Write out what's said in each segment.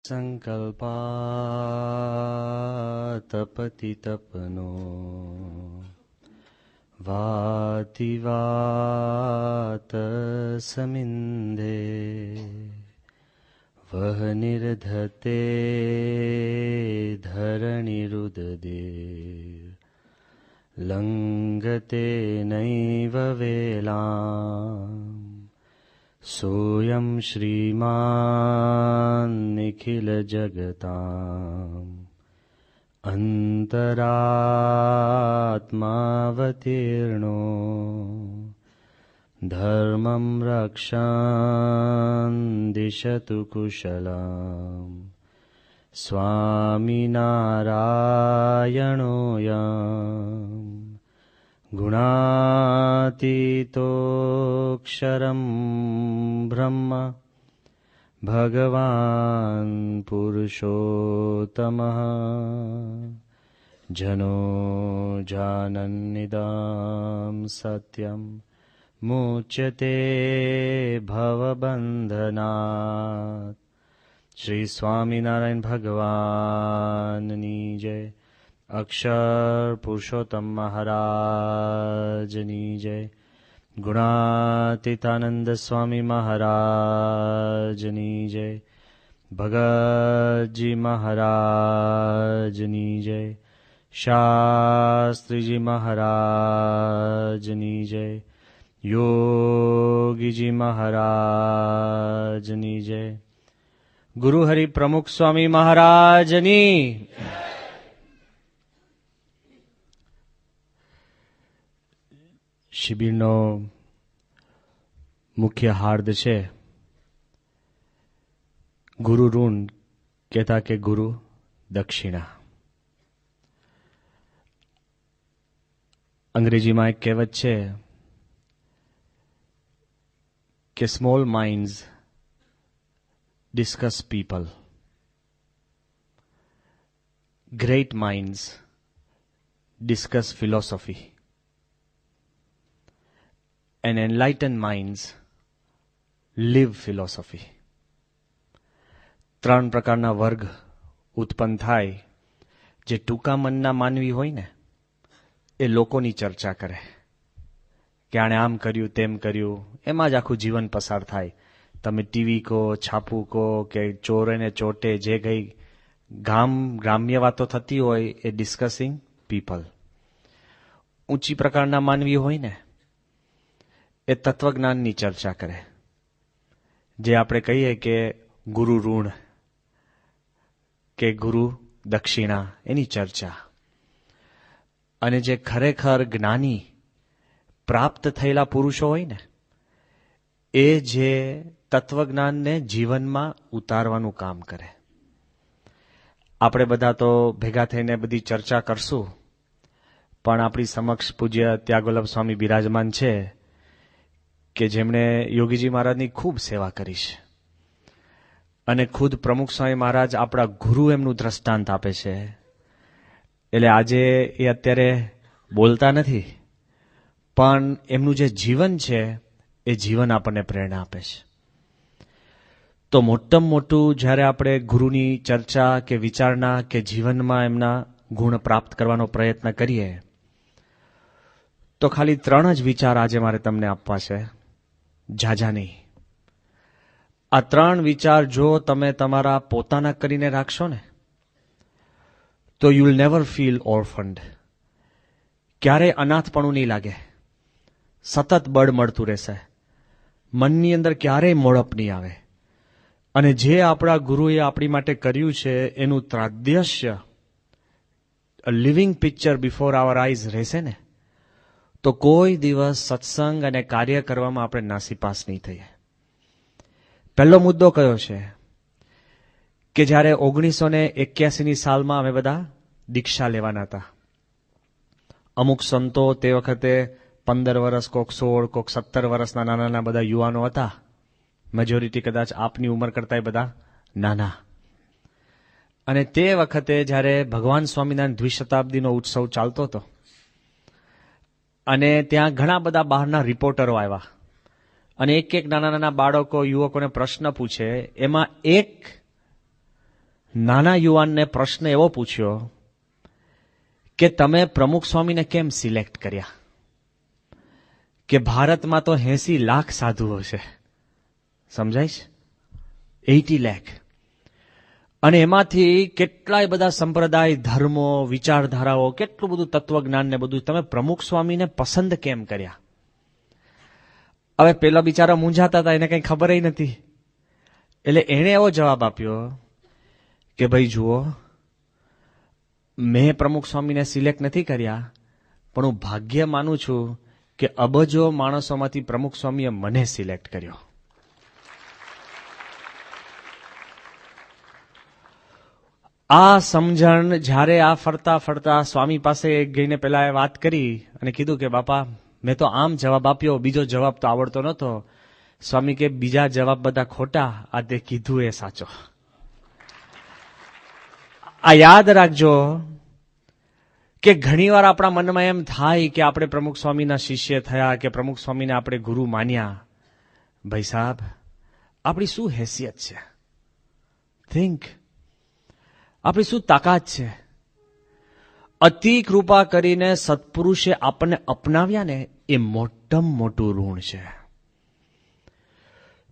સંકલ્પાતપતિતપનો વાતિવાત સમિંધે વહ નિર્ધતે ધરણીરુદદે લંગતે નૈવ વેલામ સોયમ શ્રીમાન નિખિલ જગતામ અંતરાત્માવતીર્ણો ધર્મં રક્ષાન દિશતુ કુશલમ સ્વામિનારાયણોયમ ગુણાતીતોક્ષરમ બ્રહ્મ ભગવાન પુરુષોત્તમઃ જનો જાનન્નિદં સત્યમ મુચ્યતે ભવબંધનાત. શ્રી સ્વામિનારાયણ ભગવાનની જય. અક્ષર પુરુષોત્તમ મહારાજની જય. ગુણાતીતાનંદ સ્વામી મહારાજની જય. ભગતજી મહારાજની જય. શાસ્ત્રીજી મહારાજની જય. યોગીજી મહારાજની જય. ગુરુ હરિ પ્રમુખ સ્વામી મહારાજની. શિબિરનો મુખ્ય હાર્દ છે ગુરુ ઋણ, કહેતા કે ગુરુ દક્ષિણા. અંગ્રેજીમાં એક કહેવત છે કે small minds discuss people, great minds discuss philosophy, and enlightened minds live philosophy. ત્રણ પ્રકારના વર્ગ ઉત્પન્ન થાય. જે ટૂંકા મનના માનવી હોય ને એ લોકોની ચર્ચા કરે કે આણે આમ કર્યું તેમ કર્યું, એમાં જ આખું જીવન પસાર થાય. તમે ટીવી કહો, છાપું કહો કે ચોરે ને ચોટે જે કઈ ગ્રામ્ય વાતો થતી હોય એ ડિસ્કસિંગ પીપલ. ઊંચી પ્રકારના માનવી હોય ને એ તત્વજ્ઞાનની ચર્ચા કરે, જે આપણે કહીએ કે ગુરુ ઋણ કે ગુરુ દક્ષિણા, એની ચર્ચા. અને જે ખરેખર જ્ઞાની પ્રાપ્ત થયેલા પુરુષો હોય ને એ જે તત્વજ્ઞાનને જીવનમાં ઉતારવાનું કામ કરે. આપણે બધા તો ભેગા થઈને બધી ચર્ચા કરશું, પણ આપણી સમક્ષ પૂજ્ય ત્યાગોલભ સ્વામી બિરાજમાન છે કે જેમણે યોગીજી મહારાજની ખૂબ સેવા કરી છે. અને ખુદ પ્રમુખ સ્વામી મહારાજ આપણા ગુરુ એમનું દ્રષ્ટાંત આપે છે. એટલે આજે એ અત્યારે બોલતા નથી, પણ એમનું જે જીવન છે એ જીવન આપણને પ્રેરણા આપે છે. તો મોટામાં મોટું જ્યારે આપણે ગુરુની ચર્ચા કે વિચારણા કે જીવનમાં એમના ગુણ પ્રાપ્ત કરવાનો પ્રયત્ન કરીએ તો ખાલી 3 જ વિચાર આજે મારે તમને આપવા છે, ઝાઝા નહીં. આ 3 વિચાર જો તમે તમારા પોતાના કરીને રાખશો ને તો યુ વિલ નેવર ફીલ ઓર્ફન્ડ. ક્યારેય અનાથપણું નહીં લાગે, સતત બળ મળતું રહેશે, મનની અંદર ક્યારેય મોળપ નહીં આવે. અને જે આપણા ગુરુએ આપણી માટે કર્યું છે એનું ત્રાદ્યશ્ય, અ લિવિંગ પિક્ચર બિફોર આવર આઈઝ રહેશે ને તો કોઈ દિવસ સત્સંગ અને કાર્ય કરવામાં આપણે નાસીપાસ નહીં થઈએ. પહેલો મુદ્દો કયો છે કે જ્યારે 1981ની સાલમાં અમે બધા દીક્ષા લેવાના હતા. અમુક સંતો તે વખતે 15 વર્ષ, કોક 16, કોક 17 વર્ષના નાના બધા યુવાનો હતા. મેજોરિટી કદાચ આપની ઉંમર કરતા બધા નાના. અને તે વખતે જ્યારે ભગવાન સ્વામિનારાયણ દ્વિશતાબ્દીનો ઉત્સવ ચાલતો હતો અને ત્યાં ઘણા બધા બહારના રિપોર્ટરો આવ્યા અને એક નાના નાના બાળકો, યુવકોને પ્રશ્ન પૂછે. એમાં એક નાના યુવાનને પ્રશ્ન એવો પૂછ્યો કે તમે પ્રમુખ સ્વામીને કેમ સિલેક્ટ કર્યા? કે ભારતમાં તો 80 લાખ સાધુઓ છે, સમજાય છે? 80 લાખ. અને એમાંથી કેટલાય બધા સંપ્રદાય, ધર્મો, વિચારધારાઓ, કેટલું બધું તત્વજ્ઞાન ને બધું, તમે પ્રમુખ સ્વામીને પસંદ કેમ કર્યા? હવે પેલા બિચારા મૂંઝાતા હતા, એને કઈ ખબર નથી. એટલે એણે એવો જવાબ આપ્યો કે ભાઈ જુઓ, મેં પ્રમુખ સ્વામીને સિલેક્ટ નથી કર્યા, પણ હું ભાગ્ય માનું છું કે અબજો માણસોમાંથી પ્રમુખ સ્વામીએ મને સિલેક્ટ કર્યો. આ સમજણ જ્યારે આ ફરતા ફરતા સ્વામી પાસે ગઈને પેલા વાત કરી અને કીધું કે બાપા મેં તો આમ જવાબ આપ્યો, બીજો જવાબ તો આવડતો નહોતો. સ્વામી કે બીજા જવાબ બધા ખોટા, આ તે કીધું એ સાચો. આ યાદ રાખજો કે ઘણીવાર આપણા મનમાં એમ થાય કે આપણે પ્રમુખ સ્વામીના શિષ્ય થયા કે પ્રમુખ સ્વામીને આપણે ગુરુ માન્યા. ભાઈ સાહેબ, આપણી શું હેસિયત છે? થિંક, આપણી શું તાકાત છે? અતિ કૃપા કરીને સત્પુરુષે આપણને અપનાવ્યા ને એ મોટામાં મોટું ઋણ છે.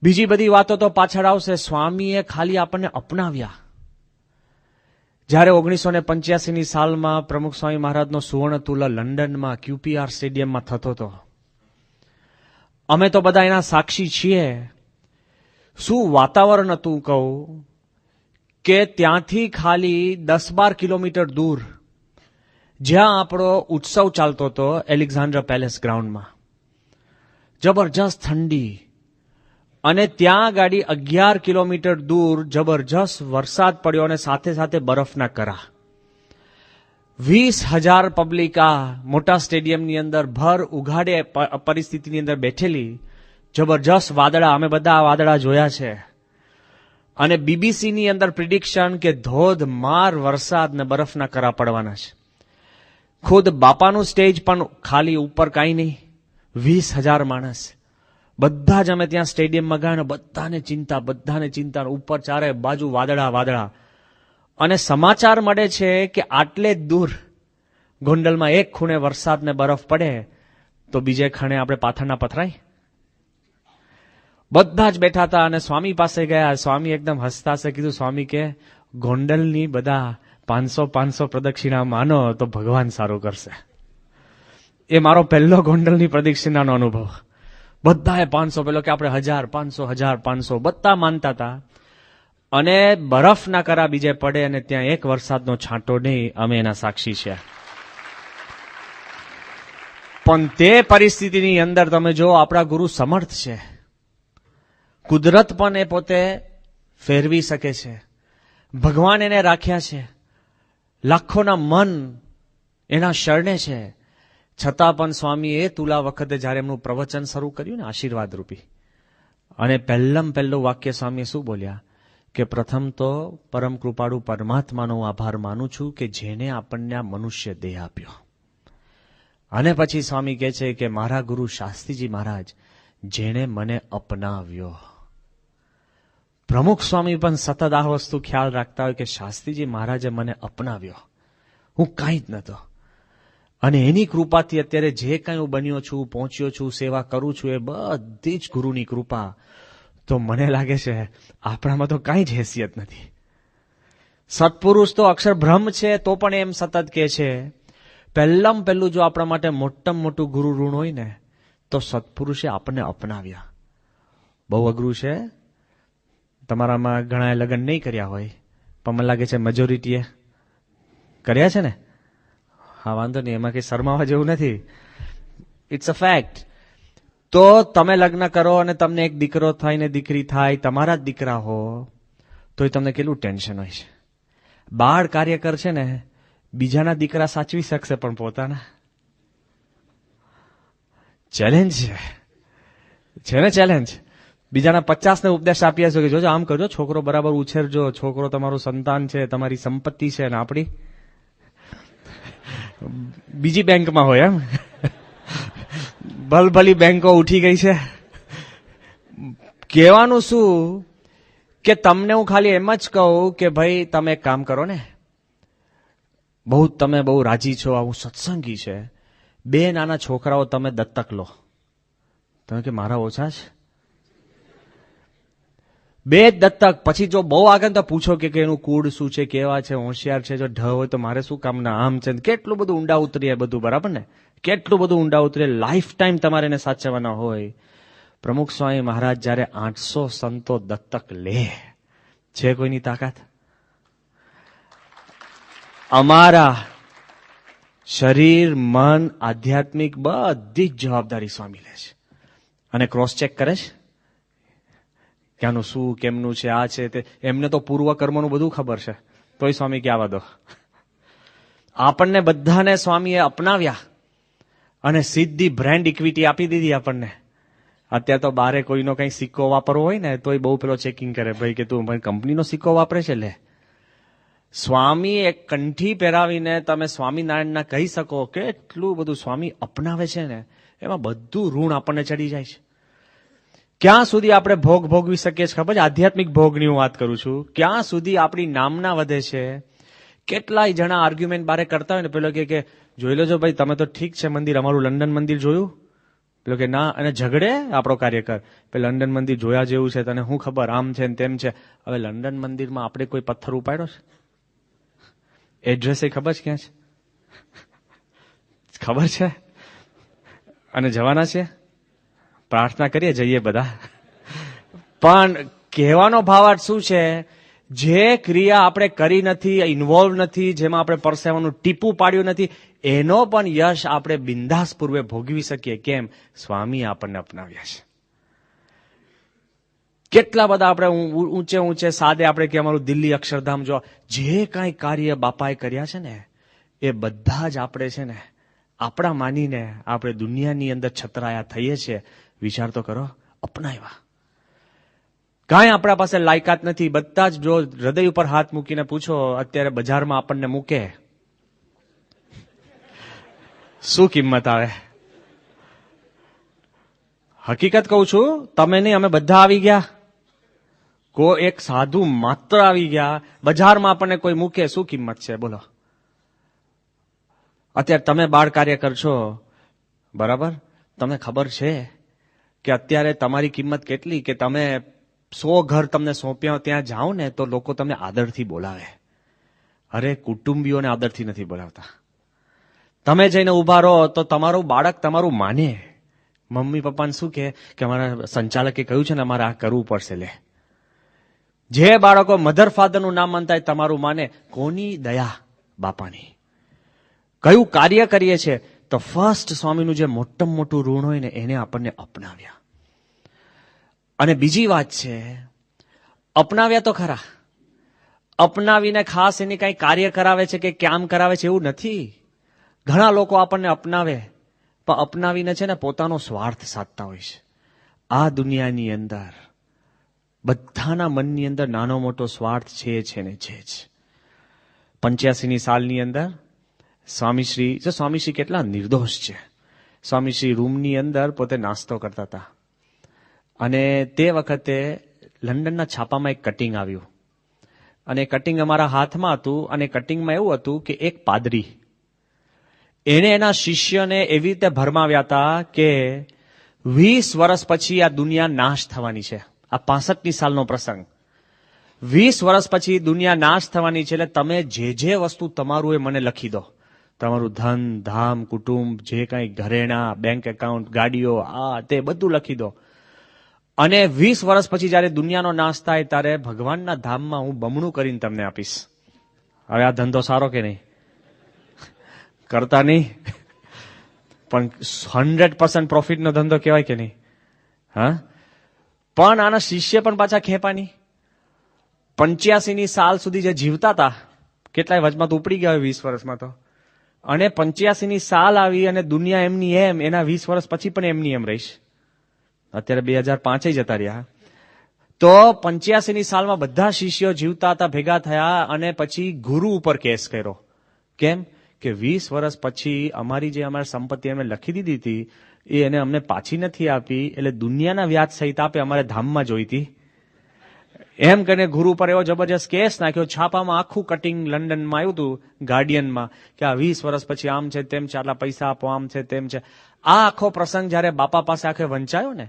બીજી બધી વાતો તો પાછળ આવશે. સ્વામીએ ખાલી આપણને અપનાવ્યા. જ્યારે 1985ની સાલમાં પ્રમુખ સ્વામી મહારાજનો સુવર્ણ તુલા લંડનમાં QPR સ્ટેડિયમમાં થતો હતો, અમે તો બધા એના સાક્ષી છીએ. શું વાતાવરણ હતું કહું કે ત્યાંથી ખાલી 10-12 કિલોમીટર દૂર જ્યાં આપણો ઉત્સવ ચાલતો હતો એલેક્ઝાન્ડર પેલેસ ગ્રાઉન્ડમાં, જબરજસ્ત ઠંડી, અને ત્યાં ગાડી 11 કિલોમીટર દૂર જબરજસ્ત વરસાદ પડ્યો અને સાથે સાથે બરફના કરા. 20,000 પબ્લિક આ મોટા સ્ટેડિયમની અંદર ભર ઉઘાડે પરિસ્થિતિની અંદર બેઠેલી. જબરજસ્ત વાદળા, અમે બધા વાદળા જોયા છે. અને બીબીસીની અંદર પ્રિડિક્શન કે ધોધમાર વરસાદ ને બરફના કરા પડવાના છે. ખુદ બાપાનું સ્ટેજ પણ ખાલી, ઉપર કાંઈ નહીં. 20,000 માણસ બધા જ અમે ત્યાં સ્ટેડિયમમાં ગયા, બધાને ચિંતા, ઉપર ચારે બાજુ વાદળા વાદળા. અને સમાચાર મળે છે કે આટલે જ દૂર ગોંડલમાં એક ખૂણે વરસાદ ને બરફ પડે તો બીજે ખૂણે આપણે પાથરના પથરાય. બધા જ બેઠા હતા અને સ્વામી પાસે ગયા. સ્વામી એકદમ હસતા હશે કીધું, સ્વામી કે ગોંડલની બધા 500 પ્રદક્ષિણા માનો તો ભગવાન સારું કરશે. એ મારો પહેલો ગોંડલની પ્રદક્ષિણાનો અનુભવ. બધાએ 500, પેલો કે આપણે 1,000, 500 બધા માનતા હતા. અને બરફના કરા બીજે પડે અને ત્યાં એક વરસાદનો છાંટો નહીં, અમે એના સાક્ષી છે. પણ તે પરિસ્થિતિની અંદર તમે જો, આપણા ગુરુ સમર્થ છે. કુદરત પણ એ પોતે ફેરવી શકે છે. ભગવાન એને રાખ્યા છે. લાખોના મન એના શરણે છે. છતાં પણ સ્વામી એ તુલા વખતે જ્યારે એમનું પ્રવચન શરૂ કર્યું ને આશીર્વાદ રૂપી, અને પહેલું વાક્ય સ્વામીએ શું બોલ્યા કે પ્રથમ તો પરમ કૃપાળુ પરમાત્માનો આભાર માનું છું કે જેને આપણને આ મનુષ્ય દેહ આપ્યો. અને પછી સ્વામી કહે છે કે મારા ગુરુ શાસ્ત્રીજી મહારાજ જેણે મને અપનાવ્યો. પ્રમુખ સ્વામી પણ સતત આ વસ્તુ ખ્યાલ રાખતા હોય કે શાસ્ત્રીજી મહારાજે મને અપનાવ્યો, હું કાંઈ જ નહોતો. અને એની કૃપાથી અત્યારે જે કાંઈ હું બન્યો છું, પહોંચ્યો છું, સેવા કરું છું, એ બધી જ ગુરુની કૃપા. તો મને લાગે છે આપણામાં તો કાંઈ જ હેસિયત નથી. સત્પુરુષ તો અક્ષર બ્રહ્મ છે તો પણ એમ સતત કહે છે પહેલું જો આપણા માટે મોટામાં મોટું ગુરુ ઋણ હોય ને તો સત્પુરુષે આપણને અપનાવ્યા. બહુ અઘરું છે. તમારામાં ઘણા લગ્ન નહીં કર્યા હોય, પણ મને લાગે છે મેજોરિટીએ કર્યા છે ને. હા, વાંધો નહીં, એમાં કંઈ શરમાવા જેવું નથી. It's a fact. તો તમે લગ્ન કરો અને તમને એક દીકરો થાય ને દીકરી થાય, તમારા જ દીકરા હો, તો એ તમને કેટલું ટેન્શન હોય છે. બાળ કાર્યકર છે ને બીજાના દીકરા સાચવી શકશે પણ પોતાના ચેલેન્જ છે ને ચેલેન્જ. બીજાના 50 ને ઉપદેશ આપ્યા છે કે જોજો આમ કરજો, છોકરો બરાબર ઉછેરજો, છોકરો તમારું સંતાન છે, તમારી સંપત્તિ છે. અને આપણી બીજી બેંકમાં હોય એમ ભલભલી બેંકો ઉઠી ગઈ છે. કહેવાનું શું કે તમને હું ખાલી એમ જ કહું કે ભાઈ તમે એક કામ કરો ને, તમે બહુ રાજી છો, આવું સત્સંગી છે, 2 નાના છોકરાઓ તમે દત્તક લો. તમે કે મારા ઓછા છે? 2 દત્તક. પછી જો બહુ આગળ તો પૂછો કે એનું કુળ શું છે, કેવા છે, હોશિયાર છે, જો ઢ હોય તો મારે શું કામના, આમ છે. કેટલું બધું ઊંડા ઉતરીએ બધું, બરાબર ને? કેટલું બધું ઊંડા ઉતરીએ, લાઈફ ટાઈમ તમારે એને સાચવવાના હોય. પ્રમુખ સ્વામી મહારાજ જયારે 800 સંતો દત્તક લે, છે કોઈની તાકાત? અમારા શરીર, મન, આધ્યાત્મિક બધી જ જવાબદારી સ્વામી લે છે અને ક્રોસ ચેક કરે છે કે આનું શું, કેમનું છે, આ છે તે. એમને તો પૂર્વ કર્મનું બધું ખબર છે, તોય સ્વામી કે આવા દો. આપણને બધાને સ્વામીએ અપનાવ્યા અને સીધી બ્રાન્ડ ઇક્વિટી આપી દીધી આપણને. અત્યારે તો બારે કોઈનો કઈ સિક્કો વાપરવો હોય ને તોય બહુ પેલો ચેકિંગ કરે, ભાઈ કે તું કંપનીનો સિક્કો વાપરે છે લે. સ્વામી એક કંઠી પહેરાવીને તમે સ્વામિનારાયણના કહી શકો કે એટલું બધું સ્વામી અપનાવે છે ને, એમાં બધું ઋણ આપણને ચડી જાય છે. ક્યાં સુધી આપણે ભોગ ભોગવી શકીએ છીએ ખબર છે? આધ્યાત્મિક ભોગની હું વાત કરું છું. ક્યાં સુધી આપણી નામના વધે છે. કેટલાય જણા આર્ગ્યુમેન્ટ બારે કરતા હોય ને, પેલો કે જોઈ લેજો ભાઈ, તમે તો ઠીક છે મંદિર, અમારું લંડન મંદિર જોયું? પેલો કે ના, અને ઝઘડે આપણો કાર્યકર, પેલા લંડન મંદિર જોયા જેવું છે, તને શું ખબર, આમ છે ને તેમ છે. હવે લંડન મંદિરમાં આપણે કોઈ પથ્થર ઉપાડ્યો છે? એડ્રેસ એ ખબર છે ક્યાં છે? ખબર છે? અને જવાના છે? પ્રાર્થના કરીએ જઈએ બધા. પણ કહેવાનો ભાવાર્થ શું છે? જે ક્રિયા આપણે કરી નથી, ઇન્વોલ્વ નથી, જેમાં આપણે પરસેવાનું ટીપું પાડ્યું નથી, એનો પણ યશ આપણે બિંદાસ પૂર્વે ભોગવી શકીએ. કેમ? સ્વામી આપણને અપનાવ્યા છે. કેટલા બધા આપણે ઊંચે ઊંચે સાદે આપણે કે અમારું દિલ્હી અક્ષરધામ જો, જે કાંઈ કાર્ય બાપાએ કર્યા છે ને, એ બધા જ આપણે છે ને આપણા માનીને આપણે દુનિયાની અંદર છતરાયા થઈએ છીએ. વિચાર તો કરો, અપનાવ્યા. કાંઈ આપણા પાસે લાયકાત નથી. બધા જ જો હૃદય ઉપર હાથ મૂકીને પૂછો, અત્યારે બજારમાં આપણને મૂકે, શું કિંમત આવે? હકીકત કહું છું, તમે નહીં, અમે બધા આવી ગયા. એક સાધુ માત્ર આવી ગયા, બજારમાં આપણને કોઈ મૂકે, શું કિંમત છે બોલો? અત્યારે તમે બાળ કાર્ય કરશો, બરાબર? તમને ખબર છે કે અત્યારે તમારી કિંમત કેટલી? કે તમે 100 ઘર તમને સોંપ્યા, ત્યાં જાઓ ને તો લોકો તમને આદરથી બોલાવે. અરે કુટુંબીઓને આદરથી નથી બોલાવતા. તમે જઈને ઉભા રહો તો તમારું બાળક તમારું માને. મમ્મી પપ્પાને શું કે અમારા સંચાલકે કહ્યું છે ને અમારે આ કરવું પડશે. લે, જે બાળકો મધર ફાધરનું નામ માનતા હોય તમારું માને. કોની દયા? બાપાની. કયું કાર્ય કરીએ છીએ તો ફર્સ્ટ સ્વામીનું જે મોટામાં મોટું ઋણ હોય ને, એને આપણને અપનાવ્યા. અને બીજી વાત છે, અપનાવ્યા તો ખરા, અપનાવીને ખાસ એની કઈ કાર્ય કરાવે છે કે કામ કરાવે છે એવું નથી. ઘણા લોકો આપણને અપનાવે, પણ અપનાવીને છે ને પોતાનો સ્વાર્થ સાધતા હોય છે. આ દુનિયાની અંદર બધાના મનની અંદર નાનો મોટો સ્વાર્થ છે ને છે જ. 85ની સાલની અંદર સ્વામીશ્રી કેટલા નિર્દોષ છે. સ્વામીશ્રી રૂમની અંદર પોતે નાસ્તો કરતા હતા અને તે વખતે લંડનના છાપામાં એક કટિંગ આવ્યું અને કટિંગ અમારા હાથમાં હતું અને કટિંગમાં એવું હતું કે એક પાદરી એને એના શિષ્યને એવી રીતે ભરમાવ્યા હતા કે 20 વર્ષ પછી આ દુનિયા નાશ થવાની છે. આ 65ની સાલનો પ્રસંગ. 20 વર્ષ પછી દુનિયા નાશ થવાની છે, એટલે તમે જે વસ્તુ તમારું એ મને લખી દો. તમારું ધન ધામ કુટુંબ, જે કાંઈ ઘરેણા, બેંક એકાઉન્ટ, ગાડીઓ, આ તે બધું લખી દો. અને 20 વર્ષ પછી જયારે દુનિયાનો નાશ થાય ત્યારે ભગવાનના ધામમાં હું બમણું કરીને તમને આપીશ. હવે આ ધંધો સારો કે નહીં? કરતા નહીં, પણ 100% પ્રોફિટનો ધંધો કહેવાય કે નહીં? હા, પણ આના શિષ્ય પણ પાછા ખેપાની. 85ની સાલ સુધી જે જીવતા હતા, કેટલાય વચમાં તો ઉપડી ગયા 20 વર્ષમાં તો, અને 85ની સાલ આવી અને દુનિયા એમની એમ, એના 20 વર્ષ પછી પણ એમની એમ રહીશ. અત્યારે 2005 જતા રહ્યા. તો 85ની સાલમાં બધા શિષ્યો જીવતા હતા, ભેગા થયા અને પછી ગુરુ ઉપર કેસ કર્યો. કેમ કે 20 વર્ષ પછી અમારી જે અમારી સંપત્તિ અમે લખી દીધી હતી એ એને અમને પાછી નથી આપી, એટલે દુનિયાના વ્યાજ સહિત આપે, અમારે ધામમાં જોઈતી. એમ કરીને ગુરુ પર એવો જબરજસ્ત કેસ નાખ્યો, છાપામાં આખું કટિંગ લંડનમાં આવ્યું હતું, ગાર્ડિયનમાં, કે આ 20 વર્ષ પછી આમ છે તેમ છે, આટલા પૈસા આપો, આમ છે તેમ છે. આ આખો પ્રસંગ જયારે બાપા પાસે આખે વંચાયો ને,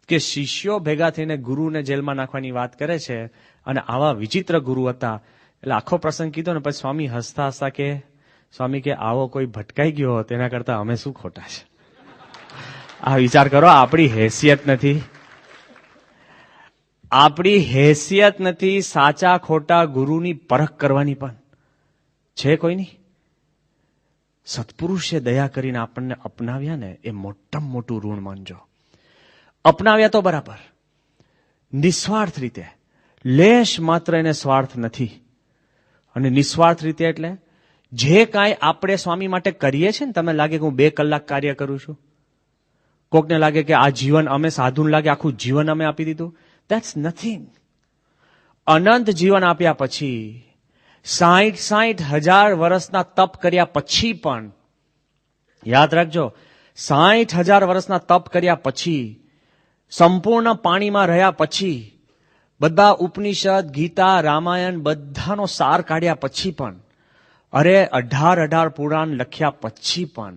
કે શિષ્યો ભેગા થઈને ગુરુને જેલમાં નાખવાની વાત કરે છે, અને આવા વિચિત્ર ગુરુ હતા, એટલે આખો પ્રસંગ કીધો ને પછી સ્વામી હસતા હસતા કે, સ્વામી કે આવો કોઈ ભટકાઈ ગયો હોત એના કરતા અમે શું ખોટા છે. આ વિચાર કરો, આપણી હેસિયત નથી, આપણી હેસિયત નથી સાચા ખોટા ગુરુની પરખ કરવાની પણ છે કોઈની. સત્પુરુષે દયા કરીને આપણને અપનાવ્યા ને, એ મોટામાં મોટું ઋણ માનજો. અપનાવ્યા તો બરાબર, નિસ્વાર્થ રીતે, લેશ માત્ર એને સ્વાર્થ નથી. અને નિસ્વાર્થ રીતે એટલે જે કાંઈ આપણે સ્વામી માટે કરીએ છીએ ને, તમને લાગે કે હું 2 કલાક કાર્ય કરું છું, કોકને લાગે કે આ જીવન અમે સાધુને લાગે આખું જીવન અમે આપી દીધું, ધેટ્સ નથિંગ. અનંત જીવન આપ્યા પછી, 60,000 વર્ષના તપ કર્યા પછી પણ, યાદ રાખજો, 60,000 વર્ષના તપ કર્યા પછી, સંપૂર્ણ પાણીમાં રહ્યા પછી, બધા ઉપનિષદ, ગીતા, રામાયણ બધાનો સાર કાઢ્યા પછી પણ, અરે 18 પુરાણ લખ્યા પછી પણ,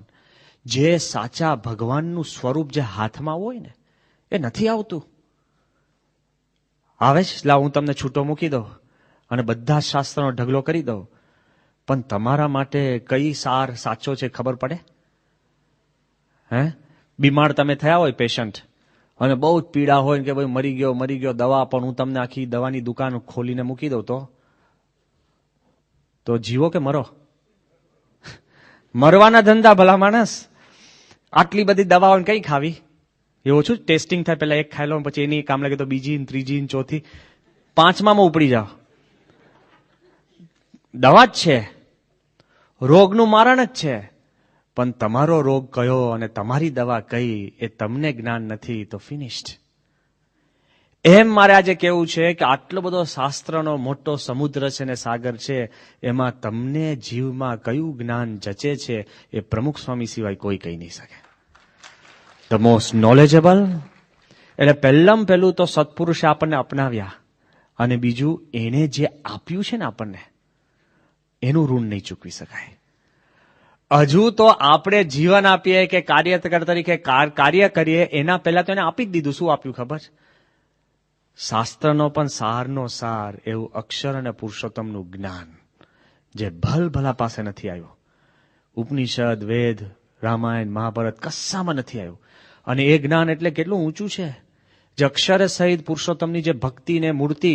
જે સાચા ભગવાનનું સ્વરૂપ જે હાથમાં હોય ને, એ નથી આવતું. આવે છે, લાવ હું તમને છૂટો મૂકી દઉં અને બધા શાસ્ત્રનો ઢગલો કરી દઉં, પણ તમારા માટે કઈ સાર સાચો છે ખબર પડે? હે, બીમાર તમે થયા હોય, પેશન્ટ, અને બહુ જ પીડા હોય કે ભાઈ મરી ગયો દવા, પણ હું તમને આખી દવાની દુકાન ખોલીને મૂકી દઉં તો જીવો કે મરો? મરવાના ધંધા ભલા માણસ. આટલી બધી દવાઓ કઈ ખાવી? એવું છું, ટેસ્ટિંગ થાય, પેલા એક ખાઈ લો, પછી એની કામ લાગે તો બીજી, ત્રીજી, ચોથી, 5માં ઉપડી જાઓ. દવા જ છે, રોગનું મારણ જ છે, પણ તમારો રોગ કયો અને તમારી દવા કઈ એ તમને જ્ઞાન નથી તો ફિનિશ્ડ. એમ મારે આજે કેવું છે કે આટલો બધો શાસ્ત્રનો મોટો સમુદ્ર છે ને સાગર છે, એમાં તમને જીવમાં કયું જ્ઞાન જચે છે એ પ્રમુખ સ્વામી સિવાય કોઈ કહી નહીં શકે. The most knowledgeable. એટલે પહેલું તો સત્પુરુષે આપણને અપનાવ્યા, અને બીજું એને જે આપ્યું છે ને આપણને, એનું ઋણ નહીં ચૂકવી શકાય. હજુ તો આપણે જીવન આપીએ કે કાર્યકર તરીકે કાર્ય કરીએ, એના પહેલા તો એને આપી જ દીધું. શું આપ્યું ખબર? શાસ્ત્રનો પણ સારનો સાર એવું અક્ષર અને પુરુષોત્તમનું જ્ઞાન, જે ભલા પાસે નથી આવ્યું. ઉપનિષદ, વેદ, રામાયણ, મહાભારત કશામાં નથી આવ્યું. અને એ જ્ઞાન એટલે કેટલું ઊંચું છે, જે અક્ષર સહિત પુરુષોત્તમની જે ભક્તિ ને મૂર્તિ,